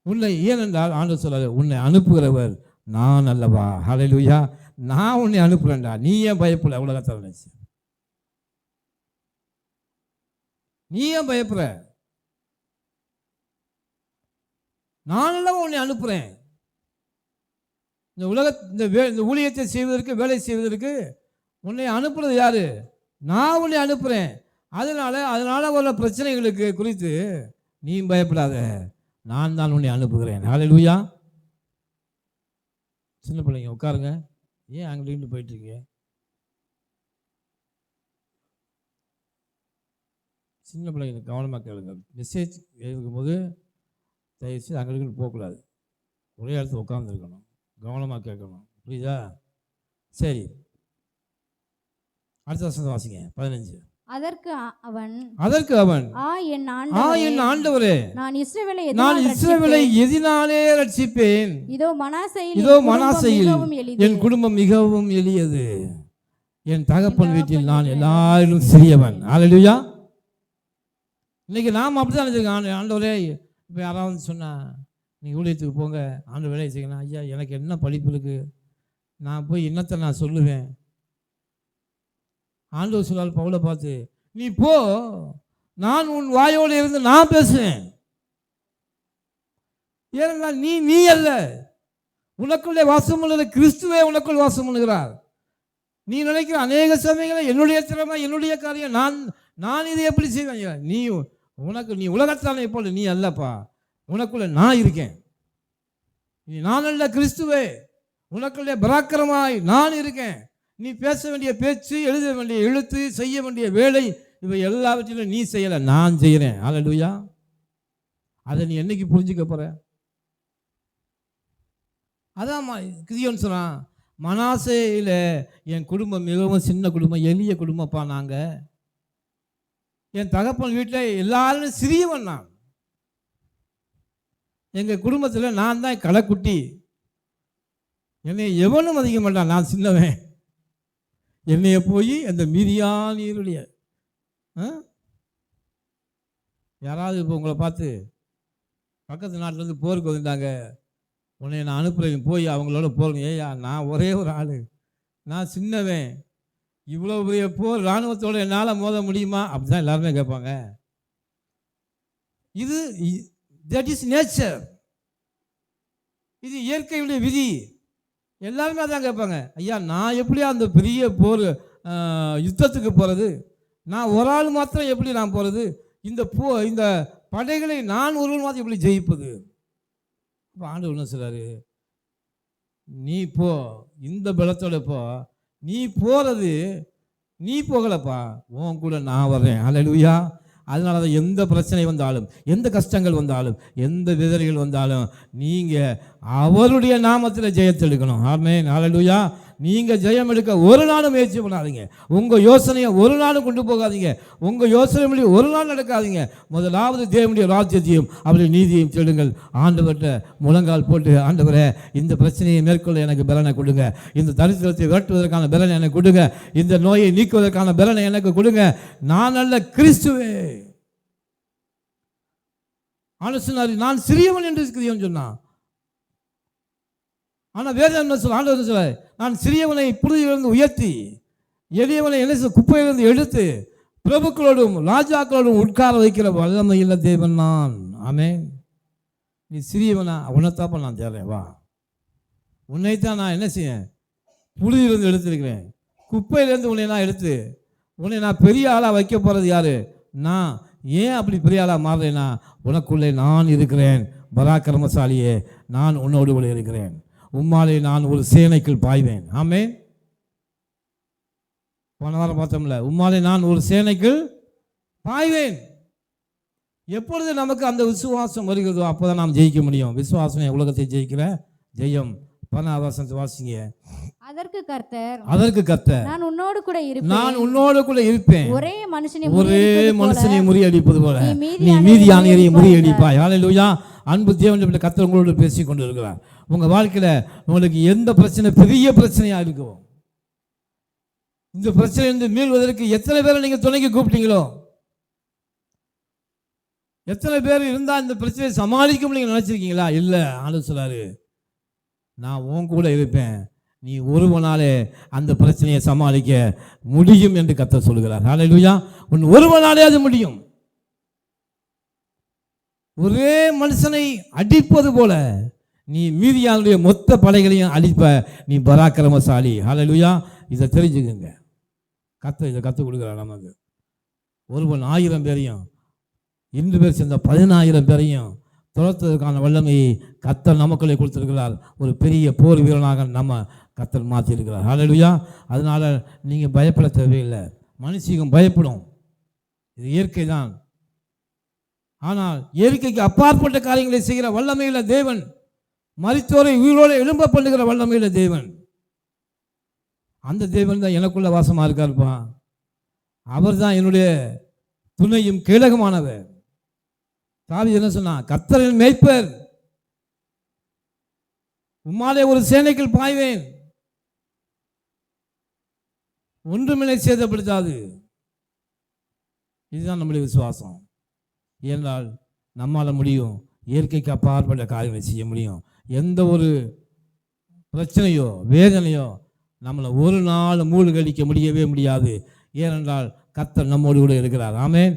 உன்னை, ஏனென்றால் ஆண்டவர் சொல்றாரு, உன்னை அனுப்புகிறவர் நான் அல்லவா. ஹல்லேலூயா. நான் உன்னை அனுப்புறேன்டா, நீ ஏன் பயப்பட? உலகத்தில் நினைச்சு நீ ஏன் பயப்படுற? நான் அல்லவா உன்னை அனுப்புறேன். இந்த ஊழியத்தை செய்வதற்கு, வேலை செய்வதற்கு உன்னை அனுப்புறது யாரு? நான் உன்னை அனுப்புறேன். அதனால உள்ள பிரச்சனைகளுக்கு குறித்து நீ பயப்படாத, நான் தான் உன்னை அனுப்புகிறேன். ஹல்லேலூயா. சின்ன பிள்ளைங்க உட்காருங்க, ஏன் அங்கிட்டு போயிட்டு இருக்கீங்க? சின்ன பிள்ளைங்க கவனமாக கேளுங்க. மெசேஜ் எழுதும்போது தயவுசெய்து அங்கிட்டு போகக்கூடாது, ஒரே இடத்துல உட்காந்துருக்கணும், கவனமாக கேட்கணும். புரியுதா? சரி, அடுத்த வசனம் வாசிங்க. 15. அதற்கு அவன் என் ஆண்டவரே, நான் இஸ்ரவேலை எதினாலே ரட்சிப்பேன்? இதோ மனாசேயில் என் குடும்பம் மிகவும் எளியது, என் தகப்பன் வீட்டில் நான் எல்லாரும் சிறியவன். ஹல்லேலூயா. இன்னைக்கு நாம் அப்படிதான் நினைச்சிருக்கோம். ஆண்டவரே, இப்போ யாராவது சொன்னா நீங்கள் ஊழியத்துக்கு போங்க, ஆண்டு வேலையை செய்யணும். ஐயா, எனக்கு என்ன படிப்பு இருக்குது, நான் போய் என்னத்தை நான் சொல்லுவேன்? ஆண்டவர் சொல்லால் பவுலை பார்த்து, நீ போ, நான் உன் வாயோடு இருந்து நான் பேசுவேன். ஏன்னா நீ அல்ல, உனக்குள்ளே வாசம் பண்ணுகிற கிறிஸ்துவே உனக்குள் வாசம் பண்ணுகிறார். நீ நினைக்கிற அநேக சமயங்களை என்னுடைய திறமை, என்னுடைய காரியம், நான் இதை எப்படி செய்வேன்? நீ உலகத்தானே போல நீ அல்லப்பா, உனக்குள்ள நான் இருக்கேன். நான் அல்ல கிறிஸ்துவே, உனக்குள்ளே பராக்கிரமாய் நான் இருக்கேன். நீ பேச வேண்டிய பேச்சு, எழுத வேண்டிய எழுத்து, செய்ய வேண்டிய வேலை, இவை எல்லாவற்றிலும் நீ செய்யலை, நான் செய்கிறேன். ஹல்லேலூயா. அதை நீ என்னைக்கு புரிஞ்சுக்க போற? அதான் கிதியோன் சொல்றான், மனாசேயில என் குடும்பம் மிகவும் சின்ன குடும்பம், எளிய குடும்பப்பா. நாங்கள் என் தகப்பன் வீட்டில் எல்லாரும் சிறியவன். நான் எங்கள் குடும்பத்தில் நான் தான் களைக்குட்டி, என்னை எவனும் மதிக்க மாட்டான், நான் சின்னவன். என்னைய போய் அந்த மீதியானியருடைய யாராவது இப்போ உங்களை பார்த்து பக்கத்து நாட்டிலேருந்து போருக்கு வந்துட்டாங்க, உன்னை நான் அனுப்புகிறேன், போய் அவங்களோட போகிறேன். ஏயா, நான் ஒரே ஒரு ஆள், நான் சின்னவன், இவ்வளோ பெரிய போர் இராணுவத்தோடு என்னால் மோத முடியுமா? அப்படி தான் எல்லாருமே கேட்பாங்க. இது தட் இஸ் நேச்சர், இது இயற்கையுடைய விதி. எல்லாருமே அதான் கேட்பாங்க. ஐயா, நான் எப்படியா அந்த பெரிய போர் யுத்தத்துக்கு போகிறது? நான் ஒரு ஆள் மாத்திரம் எப்படி நான் போகிறது? இந்த படைகளை நான் ஒருவன் எப்படி ஜெயிப்பது? அப்போ ஆண்டவர் என்ன சொல்றாரு, நீ போ, இந்த பலத்தோட போ, நீ போகிறது நீ போகலப்பா, உன் கூட நான் வர்றேன். அல்லேலூயா. அதனால தான் எந்த பிரச்சனை வந்தாலும், எந்த கஷ்டங்கள் வந்தாலும், எந்த விதரைகள் வந்தாலும் நீங்கள் அவருடைய நாமத்தில் ஜெயத்தெடுக்கணும். ஆமென். அல்லேலூயா. நீங்கள் ஜெயம் எடுக்க ஒரு நாளும் முயற்சி பண்ணாதீங்க. உங்கள் யோசனையை ஒரு நாளும் கொண்டு போகாதீங்க. உங்கள் யோசனை மொழி ஒரு நாள் நடக்காதீங்க. முதலாவது தேவனுடைய ராஜ்யத்தையும் அவருடைய நீதியையும் தேடுங்கள். ஆண்டவர்கிட்ட முழங்கால் போட்டு, ஆண்டவரே இந்த பிரச்சனையை மேற்கொள்ள எனக்கு பலனை கொடுங்க, இந்த தரித்திரத்தை விரட்டுவதற்கான பலனை எனக்கு கொடுங்க, இந்த நோயை நீக்குவதற்கான பலனை எனக்கு கொடுங்க. நான் அல்ல, கிறிஸ்துவே. ஆலோசனை நான் சிறியவன் என்று இருக்கிறேன் சொன்னான். ஆனால் வேறு என்ன சொல்ல, ஆண்டவர் சொல்ல, நான் சிறியவனை புழுதியிலிருந்து உயர்த்தி எளியவனை என்ன குப்பையிலிருந்து எடுத்து பிரபுக்களோடும் ராஜாக்களோடும் உட்கார வைக்கிற வல்லமை இல்லை தேவன் நான். ஆமென். நீ சிறியவனா, உன்னைத்தாப்ப நான் தேடுறேன், வா. உன்னைத்தான் நான் என்ன செய்யேன், புழுதியிலிருந்து எடுத்திருக்கிறேன். குப்பையிலேருந்து உன்னை நான் எடுத்து உன்னை நான் பெரிய ஆளாக வைக்க போகிறது யாரு? நான். ஏன் அப்படி பெரிய ஆளாக மாறுறேன்னா, உனக்குள்ளே நான் இருக்கிறேன். பராக்கிரமசாலியே, நான் உன்னோடு கூட இருக்கிறேன். உம்மாலே நான் ஒரு சேனைக்குள் பாய்வேன். ஆமென். போன வாரம் பார்த்தோம்ல, உம்மாலே நான் ஒரு சேனைக்குள் பாய்வேன். எப்பொழுது நமக்கு அந்த விசுவாசம் வருகிறதோ அப்போதான் நாம் ஜெயிக்க முடியும். விசுவாசம் உலகத்தை ஜெயிக்கிற ஜெயம். 16 வாசிங்க. அதற்கு கர்த்தர், நான் உன்னோடு கூட இருப்பேன். ஒரே மனுஷனை முறியடிப்பது போல நீ மீதியானவரை முறியடிப்பாய். ஹல்லேலூயா. அன்பு தேவனுடைய கர்த்தர் உங்களோடு பேசி கொண்டு இருக்கிறார். உங்கள் வாழ்க்கையில் உங்களுக்கு எந்த பிரச்சனை பெரிய பிரச்சனையாக இருக்கும், இந்த பிரச்சனையிலிருந்து மீள்வதற்கு எத்தனை பேரை நீங்கள் துணைக்கு கூப்பிட்டீங்களோ, எத்தனை பேர் இருந்தால் இந்த பிரச்சனையை சமாளிக்க முடியும் நினச்சிருக்கீங்களா? இல்லை, ஆண்டவர் சொல்றாரு, நான் உன் கூட இருப்பேன். நீ ஒருவனாலே அந்த பிரச்சனையை சமாளிக்க முடியும் என்று கர்த்தர் சொல்கிறார். ஹல்லேலூயா. உன் ஒருவனாலே அது முடியும். ஒரே மனுஷனை அடிப்பது போல நீ மீதியானுடைய மொத்த படைகளையும் அழிப்ப. நீ பராக்கிரமசாலி. ஹல்லேலூயா. இதை தெரிஞ்சுக்குங்க. கர்த்தர் இதை கற்றுக் கொடுக்குறார் நமக்கு. ஒருவன் 1000 பேரையும் 2 பேர் சேர்ந்த 10000 பேரையும் துரத்துவதற்கான வல்லமையை கர்த்தர் நமக்குள்ளே கொடுத்திருக்கிறார். ஒரு பெரிய போர் வீரனாக நம்ம கர்த்தர் மாற்றிருக்கிறார். ஹல்லேலூயா. அதனால நீங்கள் பயப்பட தேவையில்லை. மனுஷிக்கும் பயப்படும், இது இயற்கை தான். ஆனால் இயற்கைக்கு அப்பாற்பட்ட காரியங்களை செய்கிற வல்லமையுள்ள தேவன், மரித்தோரை உயிரோடு எழும்ப பண்ணுகிற வல்லமையுள்ள தேவன், அந்த தேவன் தான் எனக்குள்ள வாசமாக இருக்காருப்பா. அவர் தான் என்னுடைய துணையும் கேடகமானவர். தாவீது என்ன சொன்னா, கர்த்தரின் மேய்ப்பர், உம்மாலே ஒரு சேனைக்குள் பாய்வேன், ஒன்றுமில்லை சேதப்படுத்தாது. இதுதான் நம்முடைய விசுவாசம். ஏனால் நம்மால் முடியும், இயற்கைக்கு அப்பாற்பட்ட காரியங்களை செய்ய முடியும். எந்த ஒரு பிரச்சனையோ வேதனையோ நம்மளை ஒரு நாள் மூழ்கடிக்க முடியவே முடியாது. ஏனென்றால் கர்த்தர் நம்மோடு கூட இருக்கிறார். ஆமென்.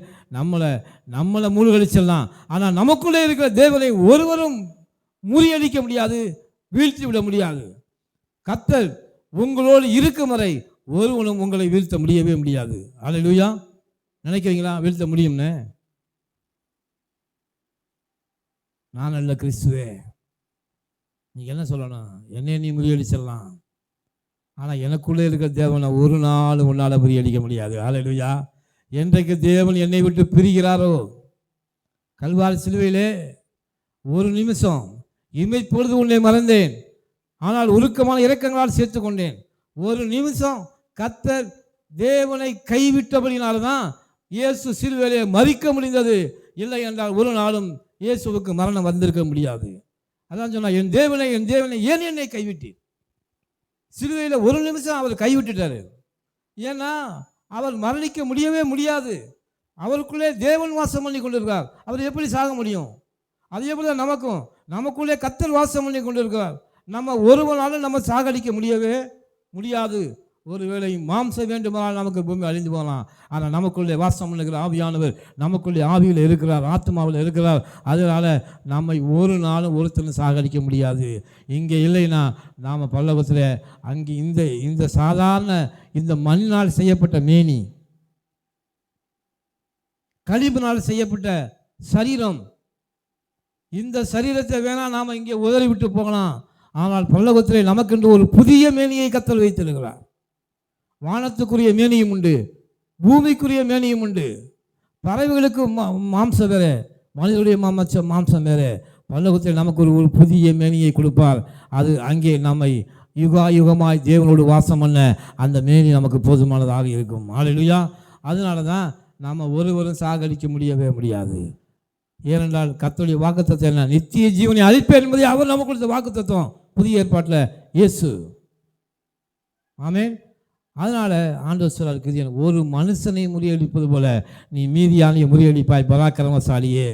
நம்மளை மூழ்கடிச்சிடலாம், ஆனால் நமக்குள்ளே இருக்கிற தேவனை ஒருவரும் முறியடிக்க முடியாது, வீழ்த்தி விட முடியாது. கர்த்தர் உங்களோடு இருக்கும் வரை ஒருவனும் உங்களை வீழ்த்த முடியவே முடியாது. அல்லேலூயா. நினைக்கிறீங்களா வீழ்த்த முடியும்னு? நான் அல்ல, கிறிஸ்துவே. நீங்கள் என்ன சொல்லணும், என்னை நீ முறியடிச்சிடலாம், ஆனால் எனக்குள்ளே இருக்கிற தேவனை ஒரு நாள் உன்னால் முறியடிக்க முடியாது. ஹல்லேலூயா. என்றைக்கு தேவன் என்னை விட்டு பிரிகிறாரோ, கல்வாரி சிலுவையிலே ஒரு நிமிஷம் இமைப்பொழுது உன்னை மறந்தேன், ஆனால் உருக்கமான இரக்கங்களால் சேர்த்து கொண்டேன். ஒரு நிமிஷம் கர்த்தர் தேவனை கைவிட்டபடினால்தான் இயேசு சிலுவையிலே மரிக்க முடிந்தது. இல்லை என்றால் ஒரு நாளும் இயேசுவுக்கு மரணம் வந்திருக்க முடியாது. அதான் சொன்னா, என் தேவனை ஏன் என்னை கைவிட்டீர்? சிலுவையில் ஒரு நிமிஷம் அவர் கைவிட்டுட்டாரு. ஏன்னா அவர் மரணிக்க முடியவே முடியாது. அவருக்குள்ளே தேவன் வாசம் பண்ணி கொண்டிருக்கார். அவர் எப்படி சாக முடியும்? அதே போல நமக்குள்ளே கர்த்தர் வாசம் பண்ணி கொண்டிருக்கிறார். நம்ம ஒருவனாலும் நம்ம சாகடிக்க முடியவே முடியாது. ஒருவேளை மாம்சம் வேண்டுமானால் நமக்கு பூமி அழிந்து போகலாம், ஆனால் நமக்குள்ளே வாசம் பண்ணுகிற ஆவியானவர் நமக்குள்ளே ஆவியில் இருக்கிறார், ஆத்மாவில் இருக்கிறார். அதனால் நம்மை ஒரு நாளும் ஒருத்தரும் சாகடிக்க முடியாது. இங்கே இல்லைன்னா நாம் பல்லவத்தில் அங்கே இந்த சாதாரண இந்த மண்ணினால் செய்யப்பட்ட மேனி, களிம்பினால் செய்யப்பட்ட சரீரம். இந்த சரீரத்தை வேணா நாம் இங்கே உதறி விட்டு போகலாம், ஆனால் பரலோகத்திலே நமக்கென்று ஒரு புதிய மேனியை கர்த்தர் வைத்திருக்கிறார். வானத்துக்குரிய மேனியும் உண்டு, பூமிக்குரிய மேனியும் உண்டு. பறவைகளுக்கு மாம்சம் வேறு, மனிதனுடைய மாம்சம் வேறு. பரலோகத்தில் நமக்கு ஒரு புதிய மேனியை கொடுப்பார். அது அங்கே நம்மை யுகமாய் தேவனோடு வாசம் பண்ண அந்த மேனி நமக்கு போதுமானதாக இருக்கும். ஹல்லேலூயா. அதனால தான் நாம் ஒருவரும் சாகடிக்க முடியாது. ஏனென்றால் கர்த்தருடைய வாக்குத்தத்தம் என்ன? நித்திய ஜீவனை அளிப்பேன் என்பதை அவர் நமக்கு கொடுத்த வாக்குத்தத்தம் புதிய ஏற்பாட்டில் இயேசு. ஆமென். அதனால் ஆண்டவர் சொல்றார், கிதியோன், ஒரு மனுஷனை முறியடிப்பது போல நீ மீதியானியை முறியடிப்பாய் பராக்கிரமசாலியே.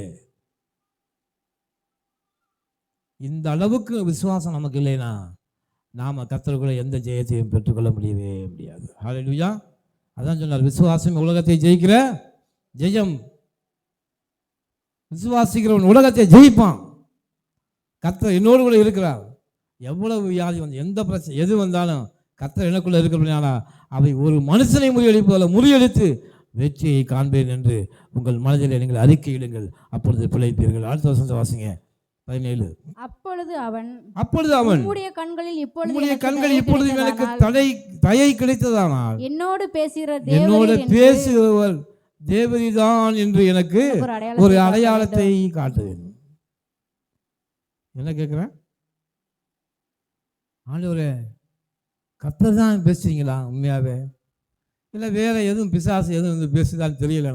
இந்த அளவுக்கு விசுவாசம் நமக்கு இல்லைன்னா நாம் கர்த்தருக்குள்ள எந்த ஜெயத்தையும் பெற்றுக்கொள்ள முடியாது. ஹல்லேலூயா. அதான் சொன்னார், விசுவாசம் உலகத்தை ஜெயிக்கிற ஜெயம். விசுவாசிக்கிறவன் உலகத்தை ஜெயிப்பான். கர்த்தர் என்னோடு கூட இருக்கிறார். எவ்வளவு வியாதி வந்து எந்த பிரச்சனை எது வந்தாலும் கர்த்தர் எனக்குள்ள இருக்கிறபடினால அவை ஒரு மனுஷனை முறியடித்து வெற்றியை காண்பேன் என்று உங்கள் மனதில் நீங்கள் அறிக்கையிடுங்கள், அப்பொழுது பிழைப்பீர்கள். அடுத்த வசனத்தை வாசிங்க, 17. அப்பொழுது அவன் உம்முடைய கண்களில் இப்பொழுது எனக்கு தயை கிடைத்ததானால் என்னோடு பேசுகிறவர் தேவதிதான் என்று எனக்கு ஒரு அடையாளத்தை காட்டுவேன். என்ன கேட்குறேன்? ஆண்டவரே, கர்த்தர் தான் பேசுறீங்களா உண்மையாகவே? இல்லை வேற எதுவும் பிசாசு எதுவும் வந்து பேசுதான்னு தெரியல.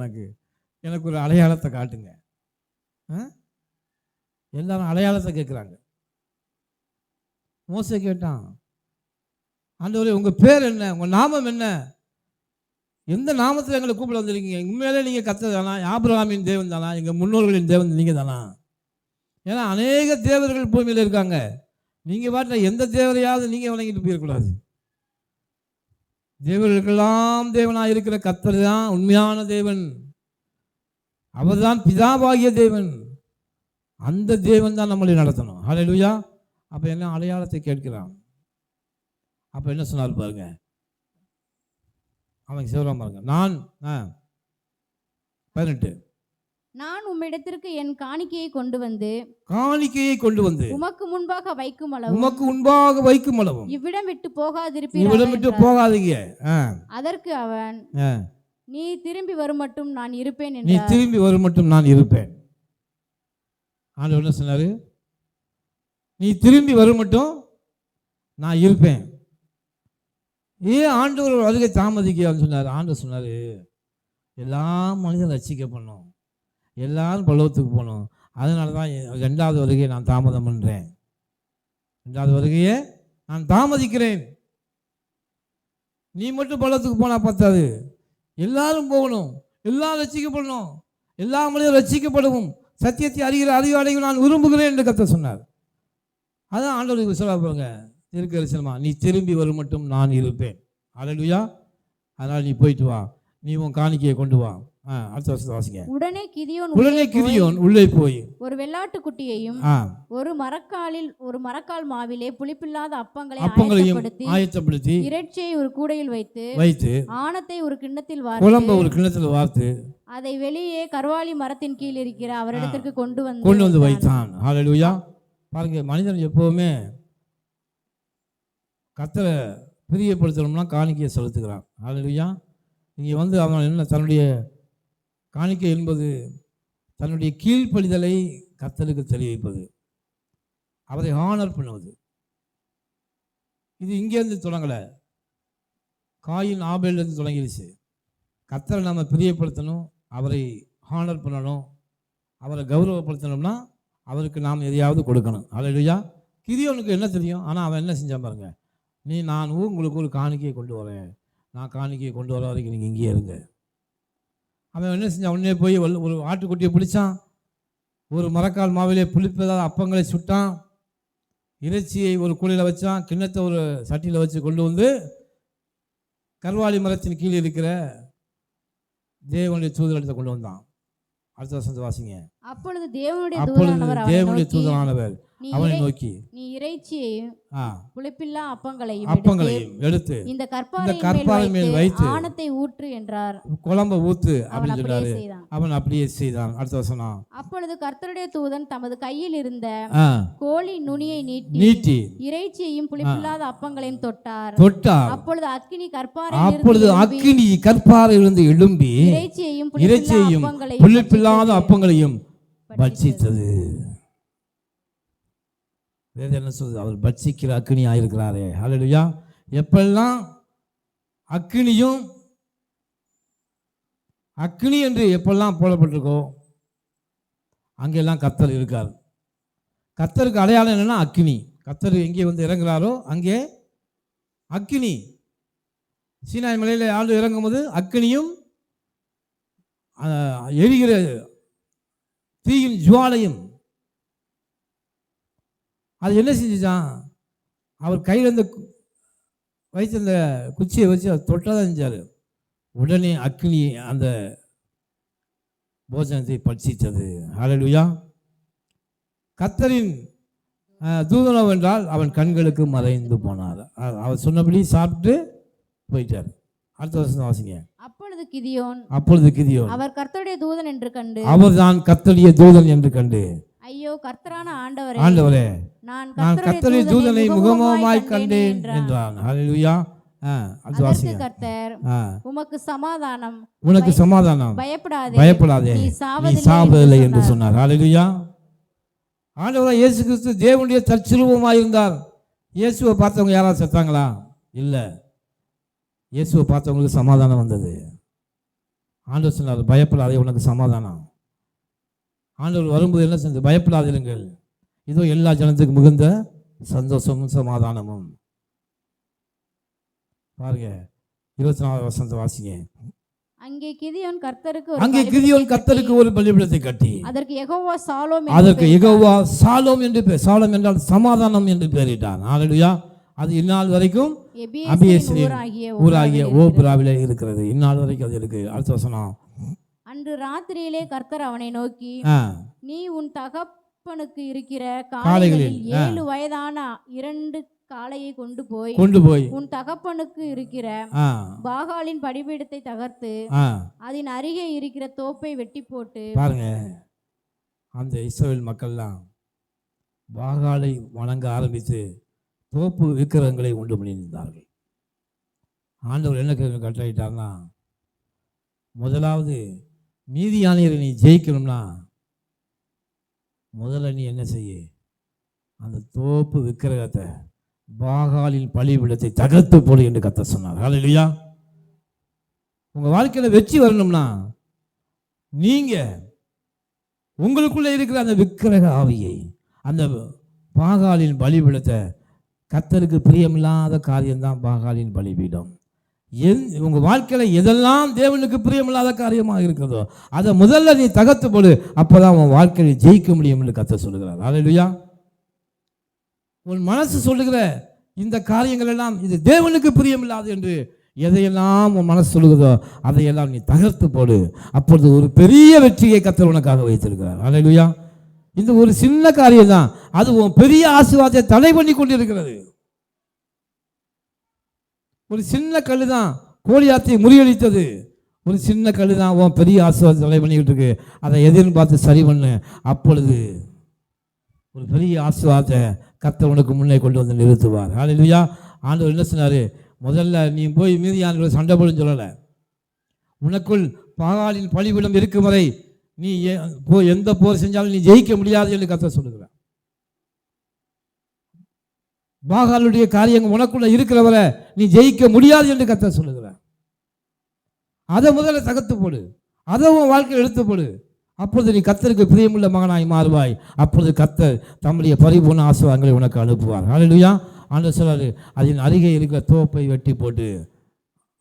எனக்கு ஒரு அடையாளத்தை காட்டுங்க. எல்லாரும் அடையாளத்தை கேட்குறாங்க. மோசே கேட்டான், ஆண்டவரே உங்கள் பேர் என்ன, உங்கள் நாமம் என்ன, எந்த நாமத்தில் எங்களை கூப்பிட வந்திருக்கீங்க? உண்மையிலே நீங்கள் கர்த்தர் தானா? ஆபிரகாமின் தேவன் தானா? எங்கள் முன்னோர்களின் தேவன் நீங்கள் தானா? ஏன்னா அநேக தேவர்கள் பூமியில் இருக்காங்க. நீங்கள் பாட்டில் எந்த தேவரையாவது நீங்கள் வணங்கிட்டு போயிடக்கூடாது. தேவர்களுக்கெல்லாம் தேவனாக இருக்கிற கர்த்தர் தான் உண்மையான தேவன். அவர் தான் பிதாவாகிய தேவன். அந்த தேவன் தான் நம்மளை நடத்தணும். ஹல்லேலூயா. அப்போ என்ன அடையாளத்தை கேட்கிறான்? அப்போ என்ன சொன்னார் பாருங்க, அவன் சிவராம் பாருங்க. 18 நான் உம்மிடத்திற்கு என் காணிக்கையை கொண்டு வந்து உமக்கு முன்பாக வைக்கும் அளவும் இவ்விடம் விட்டு போகாதீங்க. அதற்கு அவன், நீ திரும்பி வரும் மட்டும் நான் இருப்பேன். ஆண்டவர் என்ன சொன்னாரு? நீ திரும்பி வரும் மட்டும் நான் இருப்பேன். ஏன் ஆண்டவர் வருகை தாமதிக்க சொன்னார்? ஆண்டவர் சொன்னாரு, எல்லா மனிதன் ரட்சிக்கப்படணும், எல்லாரும் பரலோகத்துக்கு போகணும். அதனால தான் 2வது வருகையை நான் தாமதம் பண்ணுறேன். 2வது வருகையை நான் தாமதிக்கிறேன். நீ மட்டும் பரலோகத்துக்கு போனால் பத்தாது, எல்லாரும் போகணும், எல்லாரும் ரட்சிக்கப்படணும், எல்லா மனிதரும் ரட்சிக்கப்படவும் சத்தியத்தை அறிகிற அறிவாளையும் நான் விரும்புகிறேன் என்று கர்த்தர் சொன்னார். அதான் ஆண்டவருக்கு சொல்ல போங்க, தீர்க்கதரிசனமா, நீ திரும்பி வரும் மட்டும் நான் இருப்பேன். ஹல்லேலூயா. அதனால் நீ போயிட்டு வா, நீ உன் காணிக்கையை கொண்டு வா. அடுத்த வருஷத்தை வாசிங்க. உடனே கிதியோன் உள்ளே போய் ஒரு வெள்ளாட்டுக்குட்டியையும் ஒரு மரக்கால் மாவிலே புளிப்பில்லாத அப்பங்களையும் ஆயத்தப்படுத்தி இறைச்சியை ஒரு கூடையில் வைத்து ஆணத்தை ஒரு கிண்ணத்தில் வார்த்து அதை வெளியே கர்வாலி மரத்தின் கீழ் இருக்கிற அவரிடத்திற்கு கொண்டு வந்து வைத்தான். ஹல்லேலூயா. பாருங்க, மனிதன் எப்பவுமே கர்த்தரை பிரியப்படுத்தணும்னா காணிக்கையை செலுத்துகிறான். ஹல்லேலூயா. இங்கே வந்து அவன் என்ன, தன்னுடைய காணிக்கை என்பது தன்னுடைய கீழ்ப்படிதலை கர்த்தருக்கு தெரிவிப்பது, அவரை ஹானர் பண்ணுவது. இது இங்கேருந்து தொடங்கலை, காயின் ஆபேலிருந்து தொடங்கிடுச்சு. கர்த்தரை நம்ம பிரியப்படுத்தணும், அவரை ஹானர் பண்ணணும், அவரை கௌரவப்படுத்தணும்னா அவருக்கு நாம் எதையாவது கொடுக்கணும். ஹல்லேலூயா. கிதியோனுக்கு என்ன தெரியும்? ஆனால் அவன் என்ன செஞ்சான் பாருங்க, நான் உங்களுக்கு ஒரு காணிக்கையை கொண்டு வரேன், நான் காணிக்கையை கொண்டு வர வரைக்கும் நீங்கள் இங்கேயே இருங்க. அவன் என்ன செஞ்சான்? உடனே போய் ஒரு ஆட்டுக்குட்டியை பிடிச்சான், ஒரு மரக்கால் மாவிலே புளிப்பதால் அப்பங்களை சுட்டான், இறைச்சியை ஒரு கூடையில் வச்சான், கிண்ணத்தை ஒரு சட்டியில் வச்சு கொண்டு வந்து கர்வாலி மரத்தின் கீழே இருக்கிற தேவனுடைய தூதரிடத்தை கொண்டு வந்தான். அடுத்த வசனத்தை வாசிங்க. அப்பொழுது தேவனுடைய தூதனானவர் அவனை நோக்கி நீ இறைச்சியையும் புளிப்பில்லா அப்பங்களையும் எடுத்து இந்த கற்பாறை மேல் வைத்து ஆணத்தை ஊற்று என்றார். குழம்ப ஊத்து அப்படின்னு சொன்னாரு. அவன் அப்படியே செய்தான். அடுத்த வசனம். அப்பொழுது கர்த்தருடைய தூதன் தமது கையில் இருந்த கோழி நுனியை நீட்டி இறைச்சியையும் புளிப்பில்லாத அப்பங்களையும் தொட்டார். அப்பொழுது அக்கினி கற்பாறையிலிருந்து எழும்பி இறைச்சியையும் புளிப்பில்லாத அப்பங்களையும் பட்சித்தது. என்ன சொல்றது? அவர் பட்சிக்கிற அக்கினி ஆயிருக்கிறாரே. ஹல்லேலூயா. எப்பெல்லாம் அக்கினி என்று எப்பெல்லாம் போடப்பட்டிருக்கோ அங்கெல்லாம் கர்த்தர் இருக்கார். கர்த்தருக்கு அடையாளம் என்னன்னா அக்கினி. கர்த்தர் எங்கே வந்து இறங்குறாரோ அங்கே அக்கினி. சீனாய் மலையில் ஆண்டு இறங்கும் போது அக்கினியும் எரிகிற தீயின் ஜுவாலையும். அது என்ன செஞ்சுச்சான்? அவர் கையில் இருந்த வைத்திருந்த குச்சியை வச்சு அதை தொட்டதான் செஞ்சார். உடனே அக்கினி அந்த போஜனத்தை பட்சித்தது. ஹல்லேலூயா. கர்த்தரின் தூதனோ என்றால் அவன் கண்களுக்கு மறைந்து போனார். அவர் சொன்னபடி சாப்பிட்டு போயிட்டார். அடுத்த வருஷம் வாசிங்க. அப்பொழுது கிதியோன் அவர் கர்த்தருடைய தூதன் என்று கண்டு, அவர்தான் கர்த்தருடைய தூதன் என்று கண்டு, ஐயோ கர்த்தரான ஆண்டவரே, நான் கர்த்தருடைய தூதனை முகமுகமாய் கண்டேன் என்றான். ஹல்லேலூயா. கர்த்தர் உமக்கு சமாதானம், உனக்கு சமாதானம், பயப்படாதே, நீ சாவதில்லை என்று சொன்னார். ஹல்லேலூயா. ஆண்டவராய் இயேசு கிறிஸ்து தேவனுடைய தற்சுரூபமாய் இருந்தார். இயேசுவை பார்த்தவங்க யாராவது செத்தாங்களா? இல்லை. இயேசுவை பார்த்தவங்களுக்கு சமாதானம் வந்தது. ஆண்டவர் சொன்னார், பயப்படாதே, உனக்கு சமாதானம். ஆண்டவர் வரும்போது என்ன செஞ்சு? பயப்படாதிருங்கள், இதோ எல்லா ஜனத்துக்கு மிகுந்த சந்தோஷமும் சமாதானமும். பாருங்க 24 வசனத்தை வாசிங்க. அங்கே கிதியோன் கர்த்தருக்கு ஒரு பலிபீடத்தை கட்டி அதற்கு யெகோவா சாலோம் என்று பேர். சாலோம் என்றால் சமாதானம் என்று பெயரிட்டார். ஹல்லேலூயா. அது இந்நாள் வரைக்கும் அபியேசின் ஊராகிய ஓபிராவிலே இருக்கிறது. இந்நாள் வரைக்கும் அது இருக்கு. அடுத்த வசனம். அன்று ராத்திரியிலே கர்த்தர் அவனை நோக்கி, நீ உன் தகப்பனுக்கு இருக்கிற காளைகளில் 7 வயதான 2 காளையை கொண்டு போய் உன் தகப்பனுக்கு இருக்கிற பாகாலின் பலிபீடத்தை தகர்த்து அதன் அருகே இருக்கிற தோப்பை வெட்டி போட்டு. பாருங்க, அந்த இஸ்ரவேல் மக்கள்லாம் பாகாலை வணங்க ஆரம்பித்து தோப்பு விக்கிரகங்களை உண்டு பண்ணியிருந்தார்கள். ஆண்டவர் என்ன கட்டளையிட்டார்னா, முதலாவது மீதியானியரை நீ ஜெயிக்கணும்னா முதல்ல நீ என்ன செய்ய? அந்த தோப்பு விக்கிரகத்தை பாகாலின் பலிபீடத்தை தகர்த்து போடு என்று கர்த்தர் சொன்னார். ஹல்லேலூயா. உங்கள் வாழ்க்கையில் வெற்றி வரணும்னா நீங்க உங்களுக்குள்ளே இருக்கிற அந்த விக்கிரக ஆவியை, அந்த பாகாலின் பலிபீடத்தை, கர்த்தருக்கு பிரியமில்லாத காரியம்தான் பாகாலின் பலிபீடம். உங்கள் வாழ்க்கையில் எதெல்லாம் தேவனுக்கு பிரியமில்லாத காரியமாக இருக்கிறதோ அதை முதல்ல நீ தகர்த்து போடு. அப்போதான் உன் வாழ்க்கையில் ஜெயிக்க முடியும் என்று கர்த்தர் சொல்லுகிறார். ஹல்லேலூயா. உன் மனசு சொல்லுகிற இந்த காரியங்கள் எல்லாம் இது தேவனுக்கு பிரியமில்லாது என்று எதையெல்லாம் உன் மனசு சொல்லுகிறதோ அதையெல்லாம் நீ தகர்த்து போடு. அப்பொழுது ஒரு பெரிய வெற்றியை கர்த்தர் உனக்காக வைத்திருக்கிறார். ஹல்லேலூயா. இந்த ஒரு சின்ன காரியம் தான், அது உன் பெரிய ஆசீர்வாதத்தை தடை பண்ணி கொண்டிருக்கிறது. ஒரு சின்ன கல்லு தான் கோலியாத்தை முறியடித்தது. ஒரு சின்ன கல்லு தான் உன் பெரிய ஆசீர்வாதத்தை தடை பண்ணிக்கிட்டு இருக்கு. அதை எதிர்பார்த்து சரி பண்ணு. அப்பொழுது ஒரு பெரிய ஆசீர்வாதத்தை கர்த்தர் உனக்கு முன்னே கொண்டு வந்து நிறுத்துவார். ஹல்லேலூயா. ஆண்டவர் என்ன சொன்னார்? முதல்ல நீ போய் மீதியானவர்களை சண்டை போடுன்னு சொல்லலை. உனக்குள் பாகாலின் பலிபீடம் இருக்கும் வரை நீ எந்த போர் செஞ்சாலும் நீ ஜெயிக்க முடியாது என்று கர்த்தர் சொல்லுகிறார். பாகாலுடைய காரியங்கள் உனக்குள்ள இருக்கிறவரை நீ ஜெயிக்க முடியாது என்று கர்த்தர் சொல்லுகிறார். அதை முதல்ல தகர்த்து போடு, அதை உன் வாழ்க்கையில் எடுத்து போடு. அப்பொழுது நீ கர்த்தருக்கு பிரியமுள்ள மகனாய் மாறுவாய். அப்பொழுது கர்த்தர் தம்முடைய பரிபூர்ண ஆசீர்வாதங்களை உனக்கு அனுப்புவார். ஹல்லேலூயா. ஆண்டவர் சொல்றாரு, அதன் அருகே இருக்கிற தோப்பை வெட்டி போட்டு.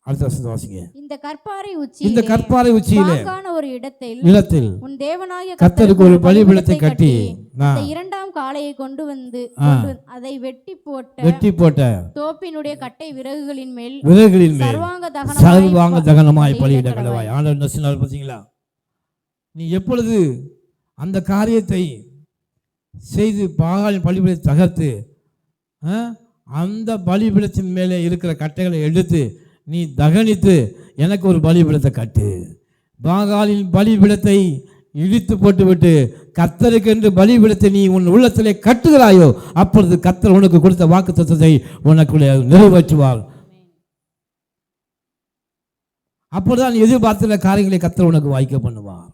அடுத்த வசனத்தை வாசிங்க. இந்த கற்பாறை உச்சியிலே ஒரு இடத்தில் உன் தேவனாகிய கர்த்தருக்கு ஒரு பலிபீடத்தை கட்டி இரண்டாம் காளையை கொண்டு வந்து அதை வெட்டி போட்ட தோப்பினுடைய கட்டை விறகுகளின் மேல் சர்வாங்க தகனமாய் பலியிட கடவாய். ஆண்டவர் என்ன சொன்னார் பார்த்தீங்களா? நீ எப்பொழுது அந்த காரியத்தை செய்து பாகாலின் பலிபீடத்தை தகர்த்து அந்த பலிபீடத்தின் மேலே இருக்கிற கட்டைகளை எடுத்து நீ தகனித்து எனக்கு ஒரு பலிபீடத்தை கட்டு. பாகாலின் பலிபீடத்தை இடித்து போட்டுவிட்டு கர்த்தருக்கு என்று பலிபீடத்தை நீ உன் உள்ளத்திலே கட்டுகிறாயோ, அப்பொழுது கர்த்தர் உனக்கு கொடுத்த வாக்குத்தத்தத்தை உனக்குள்ளே நிறைவேற்றுவார். அப்பொழுதுதான் எதிர்பார்த்த காரியங்களை கர்த்தர் உனக்கு வாய்க்க பண்ணுவார்.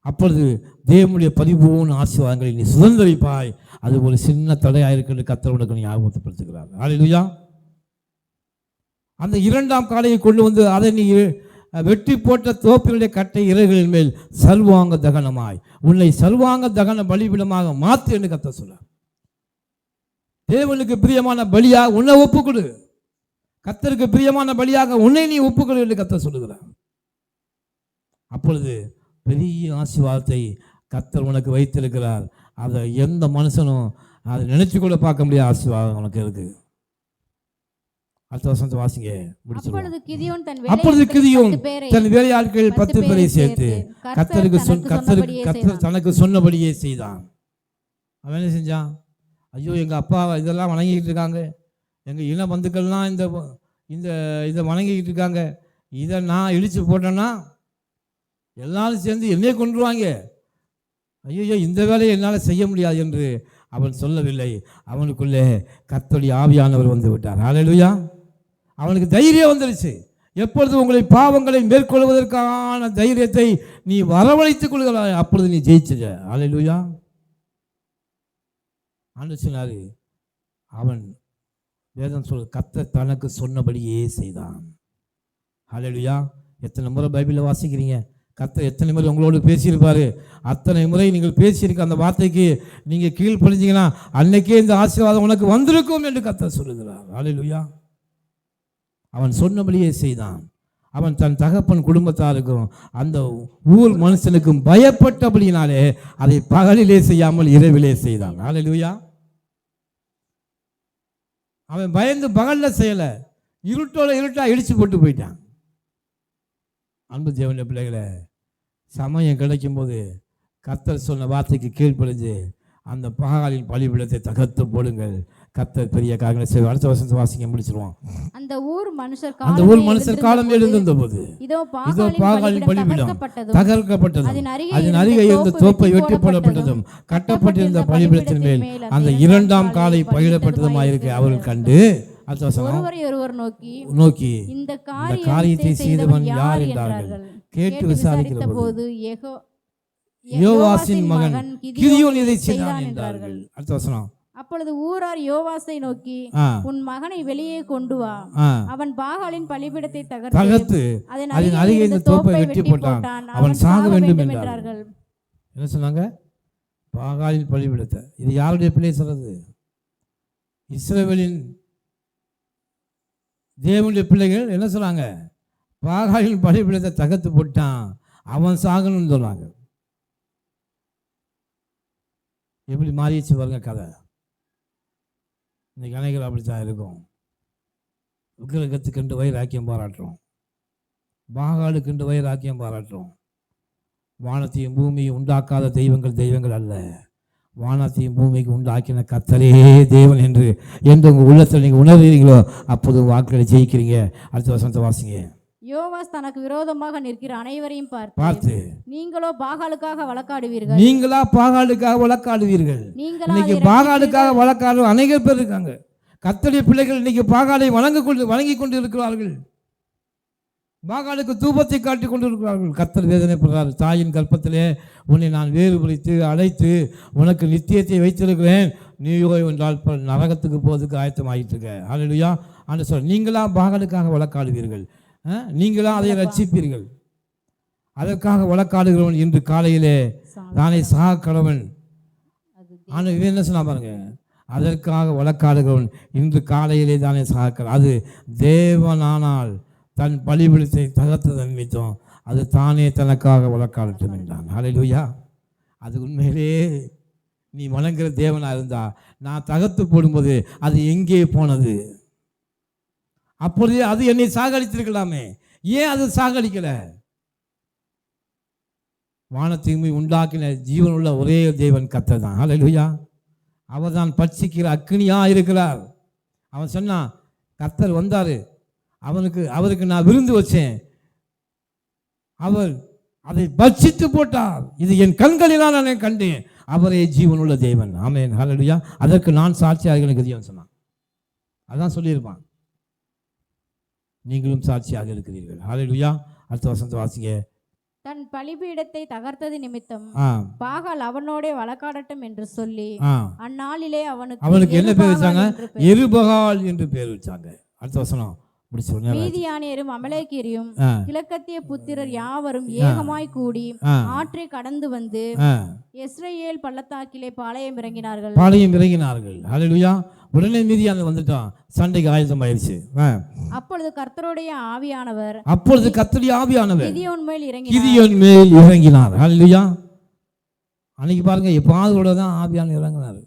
அப்பொழுது தேவனுடைய பரிபூர்ண ஆசீர்வாதங்களை நீ சுதந்திரிப்பாய். அது ஒரு சின்ன தடையாக இருக்கின்ற கர்த்தர் உனக்கு ஞாபகப்படுத்துகிறார். ஹல்லேலூயா. அந்த இரண்டாம் காளையை கொண்டு வந்து அதை நீ வெட்டி போட்ட தோப்பினுடைய கட்டை இறைகளின் மேல் சர்வாங்க தகனமாய் உன்னை சர்வாங்க தகன பலிபீடமாக மாற்று என்று கர்த்தர் சொல்றார். தேவனுக்கு பிரியமான பலியாக உன்னை ஒப்புக்கொடு, கர்த்தருக்கு பிரியமான பலியாக உன்னை நீ ஒப்புக்கொடு என்று கர்த்தர் சொல்லுகிறார். அப்பொழுது பெரிய ஆசீர்வாதத்தை கர்த்தர் உனக்கு வைத்திருக்கிறார். அதை எந்த மனுஷனும் அதை நினைச்சு கூட பார்க்க முடியாத ஆசீர்வாதம் உனக்கு இருக்கு. அடுத்த வசனத்தை வாசிங்க. அப்பொழுது கிதியோன் தன் வேலையாட்கள் 10 பேரை சேர்த்து கர்த்தர் தனக்கு சொன்னபடியே செய்தான். அவன் என்ன செஞ்சான்? ஐயோ, எங்கள் அப்பா இதெல்லாம் வணங்கிக்கிட்டு இருக்காங்க, எங்கள் இன பந்துக்கள்லாம் இதை வணங்கிக்கிட்டு இருக்காங்க, இதை நான் இடித்து போட்டேன்னா எல்லாரும் சேர்ந்து என்னையே கொண்டுருவாங்க, ஐயோ இந்த வேலையை என்னால் செய்ய முடியாது என்று அவன் சொல்லவில்லை. அவனுக்குள்ளே கர்த்தருடைய ஆவியானவர் வந்து விட்டார். ஹல்லேலூயா. அவனுக்கு தைரியம் வந்துருச்சு. எப்பொழுது உங்களை பாவங்களை மேற்கொள்வதற்கான தைரியத்தை நீ வரவழைத்துக் கொள்கிறாய், அப்பொழுது நீ ஜெயிச்சிட. ஹல்லேலூயா. ஆண்டவர் சொன்னாரு, அவன் வேதம் கர்த்தர் தனக்கு சொன்னபடியே செய்தான். ஹல்லேலூயா. எத்தனை முறை பைபிளை வாசிக்கிறீங்க? கர்த்தர் எத்தனை முறை உங்களோடு பேசியிருப்பாரு? அத்தனை முறை நீங்கள் பேசியிருக்க அந்த வார்த்தைக்கு நீங்கள் கீழ்ப்படிஞ்சீங்கன்னா அன்னைக்கே இந்த ஆசீர்வாதம் உனக்கு வந்திருக்கும் என்று கர்த்தர் சொல்லுகிறார். ஹல்லேலூயா. அவன் சொன்னபடியே செய்தான். அவன் தன் தகப்பன் குடும்பத்தாருக்கும் அந்த ஊர் மனுஷனுக்கும் பயப்பட்டபடினாலே அதை பகலிலே செய்யாமல் இரவிலே செய்தான். ஹல்லேலூயா. அவன் பயந்து பகலில் செய்யலை, இருட்டா இடிச்சு போட்டு போயிட்டான். அன்பு தேவனுடைய பிள்ளைகளை, சமயம் கிடைக்கும் போது கர்த்தர் சொன்ன வார்த்தைக்கு கீழ்ப்படிஞ்சு அந்த பகாலின் பலிபீடத்தை தகர்த்து போடுங்கள். கர்த்தர் பெரிய காரியங்களை செய்வார். அடுத்த வசனத்தை வாசிக்க முடிச்சிருவோம். அந்த ஊர் மனுஷர் காலம் எழுந்த போது இதோ பாகாலின் பலிபீடம் தகர்க்கப்பட்டது, அதன் அருகே இருந்த தோப்பை வெட்டி போடப்பட்டதும் கட்டப்பட்டிருந்த பலிபீடத்தின் மேல் அந்த இரண்டாம் காலை பகிரப்பட்டதுமாயிருக்க அவர்கள் கண்டு ஒருவர் நோக்கி இந்த காரியத்தை செய்தவன் யார் என்றார்கள். கேட்டு விசாரிக்கிற போது யோவாசின் மகன் கிதியோன் இதை செய்தான் என்றார்கள். அடுத்த வசனம். அப்பொழுது ஊரார் யோவாசை நோக்கி, உன் மகனை வெளியே கொண்டு வா, அவன் பாகாலின் பலிபீடத்தை தகர்த்து அதன் அருகே இருந்த தோப்பை வெட்டி போட்டான், அவன் சாக வேண்டும் என்றார்கள். என்ன சொன்னாங்க? பாகாலின் பலிபீடத்தை. இது யாருடைய பிள்ளை சொல்றது? இஸ்ரவேலின் தேவனுடைய பிள்ளைகள் என்ன சொன்னாங்க? பாகாலின் பலிபீடத்தை தகர்த்து போட்டான், அவன் சாகணும்னு சொன்னாங்க. எப்படி மாறிடுச்சு பாருங்க கதை. இன்னைக்கு அனைகள் அப்படித்தான் இருக்கும். விக்கிரகத்துக்கென்று வைராக்கியம் பாராட்டுறோம், பாகாலுக்கென்று வைராக்கியம் பாராட்டுறோம். வானத்தையும் பூமியை உண்டாக்காத தெய்வங்கள் அல்ல, வானத்தையும் பூமிக்கு உண்டாக்கின கர்த்தரே தேவன் என்று உங்கள் உள்ளத்தில் நீங்கள் உணர்றீங்களோ அப்போது வாக்குகளை ஜெயிக்கிறீங்க. அடுத்த வசனத்தை வாசிங்க. யோவாஸ் தனக்கு விரோதமாக நிற்கிற அனைவரையும் பார்த்து, நீங்களா பாகாலுக்காக வழக்காடுவீர்கள், இன்னைக்கு பாகாலுக்காக வழக்காடு அநேக பேர் இருக்காங்க. கர்த்தருடைய பிள்ளைகள் இன்னைக்கு பாகாலை வணங்கி கொண்டு இருக்கிறார்கள், பாகாலுக்கு தூபத்தை காட்டி கொண்டு இருக்கிறார்கள். கர்த்தர் வேதனைப்படுறார். தாயின் கற்பத்திலே உன்னை நான் வேறுபடுத்தி அழைத்து உனக்கு நித்தியத்தை வைத்திருக்கிறேன், நீயோ என்றால் நரகத்துக்கு போவதுக்கு ஆயத்தமாகிட்டு இருக்க. ஹல்லேலூயா. ஆண்டவர் சொல்றார், நீங்களா பாகாலுக்காக வழக்காடுவீர்கள், நீங்களா அதை ரட்சிப்பீர்கள். அதற்காக வழக்காடுகிறவன் இன்று காலையிலே தானே சாக கடவன். ஆனால் இவன் என்ன சொன்னா பாருங்க, அதற்காக வழக்காடுகிறவன் இன்று காலையிலே தானே சாக. அது தேவனானால் தன் பலிபீடத்தை தகர்த்ததன் நிமித்தம் அது தானே தனக்காக வழக்காடட்டும் என்றான். ஹல்லேலூயா. அது உண்மையிலே நீ வணங்குகிற தேவனாக இருந்தா, நான் தகர்த்து போடும்போது அது எங்கே போனது? அப்பொழுதே அது என்னை சாகடித்திருக்கலாமே, ஏன் அது சாகடிக்கல? வானத்தையும் உண்டாக்கின ஜீவனுள்ள ஒரே தேவன் கர்த்தர் தான். ஹல்லேலூயா. அவர் தான் பட்சிக்கிற அக்கினியாக இருக்கிறார். அவன் சொன்னான், கர்த்தர் வந்தார், அவருக்கு நான் விருந்து வச்சேன், அவர் அதை பட்சித்து போட்டார், இது என் கண்களினால் நான் கண்டேன், அவரே ஜீவனுள்ள தேவன். ஆமென். ஹல்லேலூயா. அதற்கு நான் சாட்சியாக இருக்கிறேன் சொன்னான். அதான் சொல்லியிருப்பான், நீங்களும் சாட்சியாக இருக்கிறீர்கள். ஹல்லேலூயா. அடுத்த வசனத்தை வாசிங்க. தன் பலிபீடத்தை தகர்த்தது நிமித்தம் பாகால் அவனோடே வழக்காடட்டும் என்று சொல்லி அந்நாளிலே அவனுக்கு என்ன பேர் வச்சாங்க? எருபகால் என்று பேர் வச்சாங்க. அடுத்த வசனம் மீதியானியரும் அமலேக்கியரும் கிழக்கத்திய புத்திரர் யாவரும் ஏகமாய் கூடி ஆற்றை கடந்து வந்து இஸ்ரவேல் பள்ளத்தாக்கிலே பாளையம் இறங்கினார்கள். ஹல்லேலூயா. உடனே மீதியான வந்துட்டான், சண்டைக்கு ஆயுதம் ஆயிடுச்சு. அப்பொழுது கர்த்தருடைய ஆவியானவர் கிதியோன் மேல் இறங்கினார். ஹல்லேலூயா. அன்னைக்கு பாருங்க, எப்பாவது தான் ஆவியானவர் இறங்கினார்.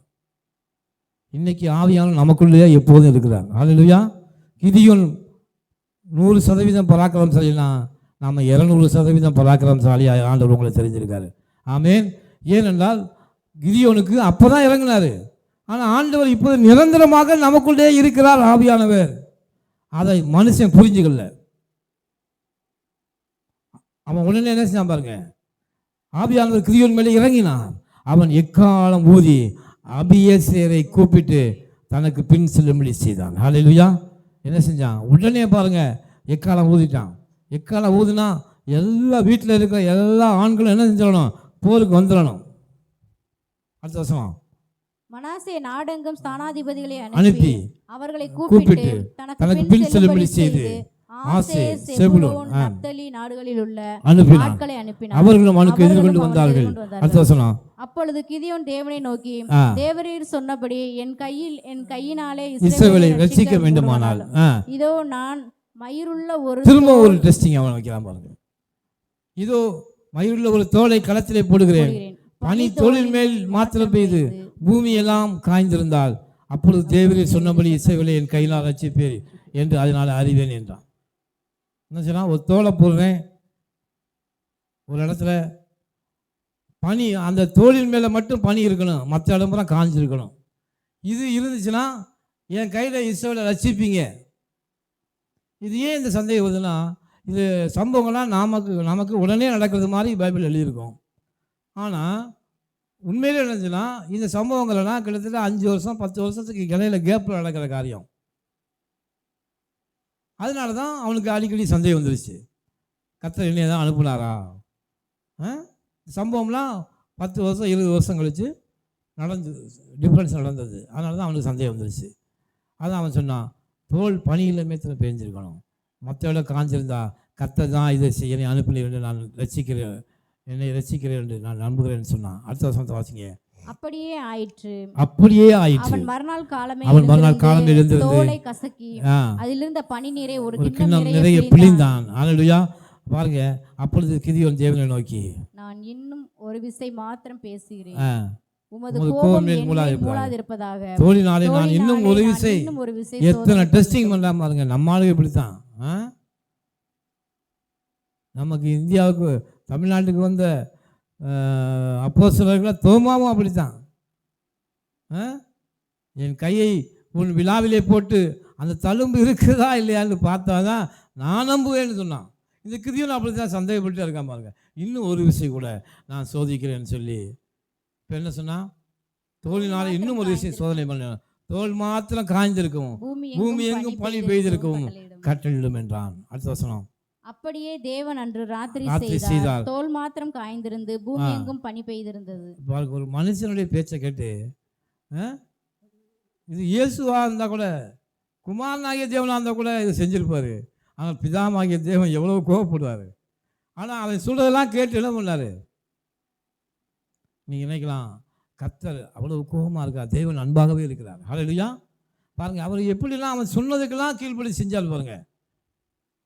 இன்னைக்கு ஆவியானவர் நமக்குள்ளேயே எப்போதும் இருக்கிறார். ஹல்லேலூயா. கிதியோன் 100% பராக்கிரமசாலினா நாம் 200% பராக்கிரமசாலியாக ஆண்டவர் உங்களை தெரிஞ்சிருக்காரு. ஆமேன். ஏனென்றால் கிதியோனுக்கு அப்போ தான் இறங்கினார். ஆனால் ஆண்டவர் இப்போது நிரந்தரமாக நமக்குள்ளே இருக்கிறார் ஆவியானவர். அதை மனுஷன் புரிஞ்சுக்கல. அவன் உடனே என்ன செஞ்சான் பாருங்க, ஆவியானவர் கிதியோன் மேலே இறங்கினான். அவன் எக்காலம் ஊதி அபியேசேரை கூப்பிட்டு தனக்கு பின் செல்லும்படி செய்தான். ஹல்லேலூயா. என்ன செஞ்சான்? உடனே பாருங்க, எக்காலம் ஊதிட்டான். எக்காலம் ஊதுனா எல்லா வீட்டில் இருக்கிற எல்லா ஆண்களும் என்ன செஞ்சிடணும்? போருக்கு வந்துடணும். அடுத்த வருஷம் மனாசே நாடெங்கும் ஸ்தானாதிபதிகளை அனுப்பி அவர்களை கூப்பிட்டு தனக்கு பின் செல்லும்படி செய்து ஆசேர், செபுலோன், நப்தலி நாடுகளில் உள்ள ஆட்களை அனுப்பினார். அவர்களும் அவனுக்கு எதிர்கொண்டு வந்தார்கள். அடுத்த வசனம். அப்பொழுது கிதியோன் தேவனை நோக்கி, தேவரீர் சொன்னபடி என் கையினாலே இஸ்ரவேலை ரட்சிக்க வேண்டுமானால் இதோ நான் மயிருள்ள திரும்ப ஒரு டெஸ்டிங் அவன் வைக்கலாம் பாருங்க. இதோ மயிருள்ள ஒரு தோலை களத்திலே போடுகிறேன், பனி தோளின் மேல் மாத்திரம் பெய்து பூமி எல்லாம் காய்ந்திருந்தால் அப்பொழுது தேவரீர் சொன்னபடி இஸ்ரவேலை என் கையினால் ரட்சிப்பேன் என்று அதனால் அறிவேன் என்றான். என்ன சொன்னா? ஒரு தோலை போடுறேன், ஒரு இடத்துல பனி, அந்த தோளின் மேலே மட்டும் பனி இருக்கணும், மற்ற இடம்புறம் காஞ்சிருக்கணும். இது இருந்துச்சுன்னா என் கையில் இஸ்ரவேலை ரட்சிப்பீங்க. இது ஏன் இந்த சந்தேகம் வருதுன்னா, இது சம்பவங்கள்லாம் நமக்கு உடனே நடக்கிறது மாதிரி பைபிள் எழுதியிருக்கோம். ஆனால் உண்மையிலே என்னச்சுன்னா, இந்த சம்பவங்கள்லாம் கிட்டத்தட்ட 5 வருஷம் 10 வருஷத்துக்கு இடையில கேப்பில் நடக்கிற காரியம். அதனால தான் அவனுக்கு அடிக்கடி சந்தேகம் வந்துருச்சு, கர்த்தர் என்னைய தான் அனுப்புனாரா? சம்பவம்லாம் 10 வருஷம் 20 வருஷம் கழித்து டிஃப்ரென்ஸ் நடந்தது. அதனால தான் அவனுக்கு சந்தேகம் வந்துருச்சு. அதான் அவன் சொன்னான், தோல் பனியில் மேத்தில் பெஞ்சிருக்கணும், மற்ற இடம் காஞ்சிருந்தா கர்த்தர் தான் இதை என்னை அனுப்பினேன் என்று நான் என்னை ரசிக்கிறேன் என்று நான் நம்புகிறேன்னு சொன்னான். அடுத்த வருஷத்தை வாசிங்க. அப்படியே ஆயிற்று. அவன் மறுநாள் காலமே எழுந்திருந்து தோலை கசக்கி அதிலிருந்த பனி நீரை ஒரு கிண்ணம் நிறைய பிழிந்தான். ஹல்லேலூயா. பாருங்க, அப்பொழுது கிதியோன் தேவனை நோக்கி, நான் இன்னும் ஒரு விசை மாத்திரம் பேசுகிறேன், உமது கோபம் மூளாதிருப்பதாக. தோழினாலே நான் இன்னும் ஒரு விசை. எத்தனை டெஸ்டிங் பண்றாம பாருங்க. நம்ம ஆளுங்க இப்படித்தான். நமக்கு இந்தியாவுக்கு தமிழ்நாட்டுக்கு வந்த அப்போஸ்தலர்கள் தோமாவும் அப்படித்தான். என் கையை உன் விழாவிலே போட்டு அந்த தழும்பு இருக்குதா இல்லையான்னு பார்த்தாதான் நான் நம்புவேன்னு சொன்னான். இந்த கிதியோன் அப்படி தான் சந்தேகப்பட்டு இருக்கான் பாருங்க. இன்னும் ஒரு விஷயம் கூட நான் சோதிக்கிறேன்னு சொல்லி இப்போ என்ன சொன்னால், தோலினால இன்னும் ஒரு விஷயம் சோதனை பண்ண, தோல் மாத்திரம் காய்ந்திருக்கவும் பூமி எங்கும் பனி பெய்திருக்கவும் கட்டளிடும் என்றான். அடுத்த வசனம். அப்படியே தேவன் அன்று ராத்திரி செய்தார், தோல் மாத்திரம் காய்ந்திருந்து பூமி எங்கும் பனி பெய்திருந்தது. ஒரு மனுஷனுடைய பேச்சை கேட்டு, இது இயேசுவா இருந்தா கூட, குமாரனாகிய தேவனா இருந்தா கூட இது செஞ்சிருப்பாரு. ஆனால் பிதாமாகிய தேவன் எவ்வளவு கோவப்படுவார். ஆனால் அவன் சொல்றதெல்லாம் கேட்டு என்ன பண்ணாரு? நீங்க நினைக்கலாம், கர்த்தர் அவ்வளவு கோபமா இருக்கா, தேவன் அன்பாகவே இருக்கிறார். ஹல்லேலூயா. பாருங்க, அவர் எப்படிலாம் அவன் சொன்னதுக்கெல்லாம் கீழ்ப்படி செஞ்சால் பாருங்க.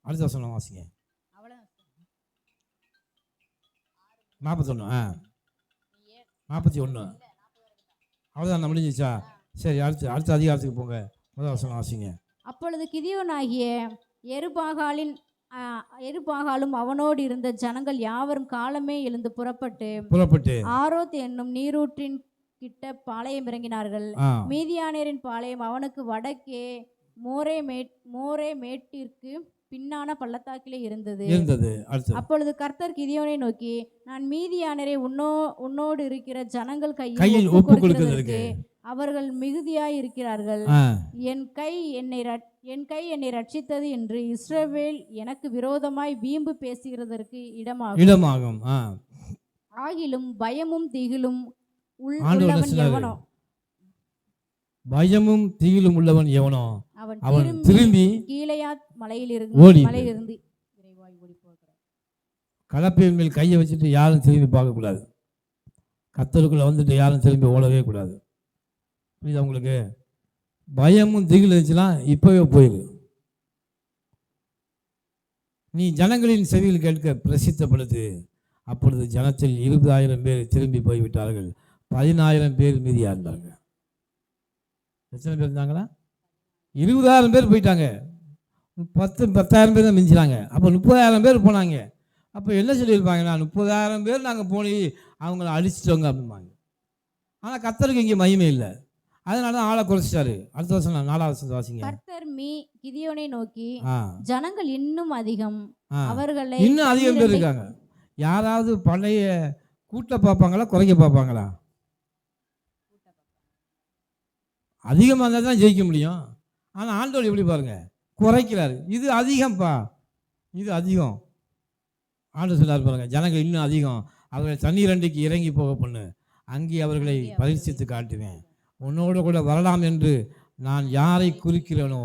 அடுத்த வசனம் வாசிங்க. 41 அவ்வளோதான் முடிஞ்சிச்சா? சரி, அடுத்த அதிகாரத்துக்கு போங்க. முதல் வசனம் வாசிங்க. அப்பொழுது கிதியோனாகிய எருபாகாலின் எருபாகாலும் அவனோடு இருந்த ஜனங்கள் யாவரும் காலமே எழுந்து புறப்பட்டு ஆரோத் என்னும் நீரூற்றின் கிட்ட பாளையம் இறங்கினார்கள். மீதியானியரின் பாளையம் அவனுக்கு வடக்கே மோரே மேட்டிற்கு பின்னான பள்ளத்தாக்கிலே இருந்தது. அப்பொழுது கர்த்தர் கிதியோனை நோக்கி, நான் மீதியானரை உன்னோடு இருக்கிற ஜனங்கள் கையில் ஒப்புக் கொடுக்கிறதற்கு அவர்கள் மிகுதியாய் இருக்கிறார்கள். என் கை என்னை ரட்சித்தது என்று இஸ்ரவேல் எனக்கு விரோதமாய் வீம்பு பேசுகிறதற்கு இடமாகும். ஆகிலும் பயமும் திகிலும் உள்ளவன் எவனோ, பயமும் திகிலும் உள்ளவன் எவனோ அவன் திரும்பி கீலேயாத் மலையிலிருந்து கலப்பையின் மேல் கையை வச்சுட்டு யாரும் திரும்பி பார்க்க கூடாது. கர்த்தருக்குள்ள வந்துட்டு யாரும் திரும்பி ஓடவே கூடாது. புரியுதா உங்களுக்கு? பயமும் திகில் இருந்துச்சுன்னா இப்பவே போயிரு. நீ ஜனங்களின் செவியில் கேட்க பிரசித்தப்படுத்து. அப்பொழுது ஜனத்தில் 20,000 பேர் திரும்பி போய்விட்டார்கள். 10,000 பேர் மீதியா இருந்தாங்க. எத்தனை பேர் இருந்தாங்களா? 20,000 பேர் போயிட்டாங்க. 10,000 பேர் தான் மிஞ்சினாங்க. அப்போ 30,000 பேர் போனாங்க. அப்போ என்ன சொல்லியிருப்பாங்கன்னா, 30,000 பேர் நாங்கள் போய் அவங்கள அழிச்சிட்டோங்க அப்படிம்பாங்க. ஆனால் கர்த்தருக்கு இங்கே மகிமை இல்லை. அதனால தான் ஆளை குறைச்சிட்டாரு. அடுத்த வருஷம் 4வது வருஷம் வாசிங்க. கர்த்தர் கிதியோனை நோக்கி, ஜனங்கள் இன்னும் அதிகம் பேர் இருக்காங்க. யாராவது பழைய கூட்ட பார்ப்பாங்களா குறைக்க பார்ப்பாங்களா? அதிகமாக இருந்தால் தான் ஜெயிக்க முடியும். ஆனால் ஆண்டவர் எப்படி பாருங்க, குறைக்கிறாரு. இது அதிகம்ப்பா, இது அதிகம். ஆண்டவர் சொல்லார் பாருங்க, ஜனங்கள் இன்னும் அதிகம், அவர்களை தண்ணீர் அண்டிக்கு இறங்கி போக பண்ணு, அங்கே அவர்களை பரிசித்து காட்டுவேன். உன்னோடு கூட வரலாம் என்று நான் யாரை குறிக்கிறேனோ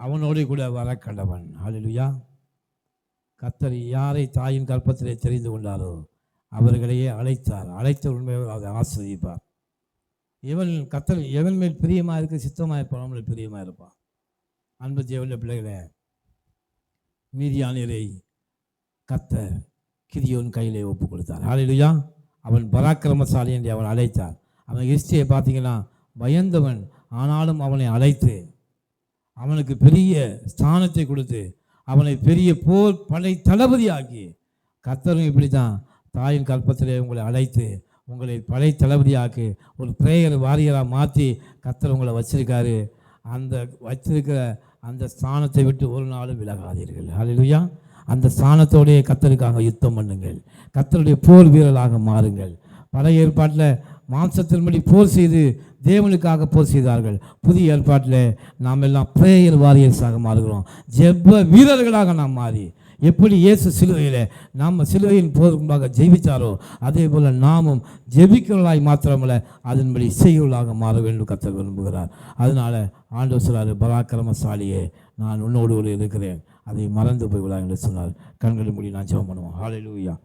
அவனோடு கூட வர கடவன். ஹல்லேலூயா. கர்த்தர் யாரை தாயின் கற்பத்திலே தெரிந்து கொண்டாரோ அவர்களையே அழைத்தார். அழைத்த உண்மையை அதை ஆசிர்வதிப்பார். கர்த்தர் எவன் மேல் பிரியமாக இருக்க சித்தமாக இருப்பான், அவன் பிரியமாக இருப்பான். அன்பு தேவனுடைய பிள்ளைகளே, மீதியானியரை கர்த்தர் கிதியோன் கையிலே ஒப்பு கொடுத்தார். ஹல்லேலூயா. அவன் பராக்கிரமசாலி என்று அவன் அழைத்தார். அவன் எஸ்தியை பார்த்தீங்கன்னா பயந்தவன், ஆனாலும் அவனை அழைத்து அவனுக்கு பெரிய ஸ்தானத்தை கொடுத்து அவனை பெரிய போர் படை தளபதி ஆக்கி, கர்த்தரும் இப்படி தான் தாயின் கற்பத்திலே உங்களை அழைத்து உங்களை படை தளபதி ஆக்கி ஒரு பிரேயர் வாரியராக மாற்றி கர்த்தர் உங்களை வச்சிருக்காரு. அந்த வச்சிருக்கிற அந்த ஸ்தானத்தை விட்டு ஒரு நாளும் விலகாதீர்கள். ஹல்லேலூயா. அந்த ஸ்தானத்தோடைய கர்த்தருக்காக யுத்தம் பண்ணுங்கள். கர்த்தருடைய போர் வீரராக மாறுங்கள். பழைய ஏற்பாட்டில் மாம்சத்தின்படி போர் செய்து தேவனுக்காக போர் செய்தார்கள். புதிய ஏற்பாட்டில் நாம் எல்லாம் பிரேயர் வாரியர்ஸாக மாறுகிறோம். ஜெப வீரர்களாக நாம் மாறி, எப்படி இயேசு சிலுவையில் நாம் சிலுவையின் போருக்காக ஜெயித்தாரோ அதே போல் நாமும் ஜெபிக்கிறவர்களாய் மாத்திரமல்ல அதன்படி செய்கிறவர்களாக மாற வேண்டும் கர்த்தர் விரும்புகிறார். அதனால் ஆண்டவர் சொல்றாரு, பராக்கிரமசாலியே நான் உன்னோடு இருக்கிறேன், அதை மறந்து போய்விடா என்று சொன்னார். கண்களை மூடி நான் ஜெபம் பண்ணுவோம். ஹல்லேலூயா.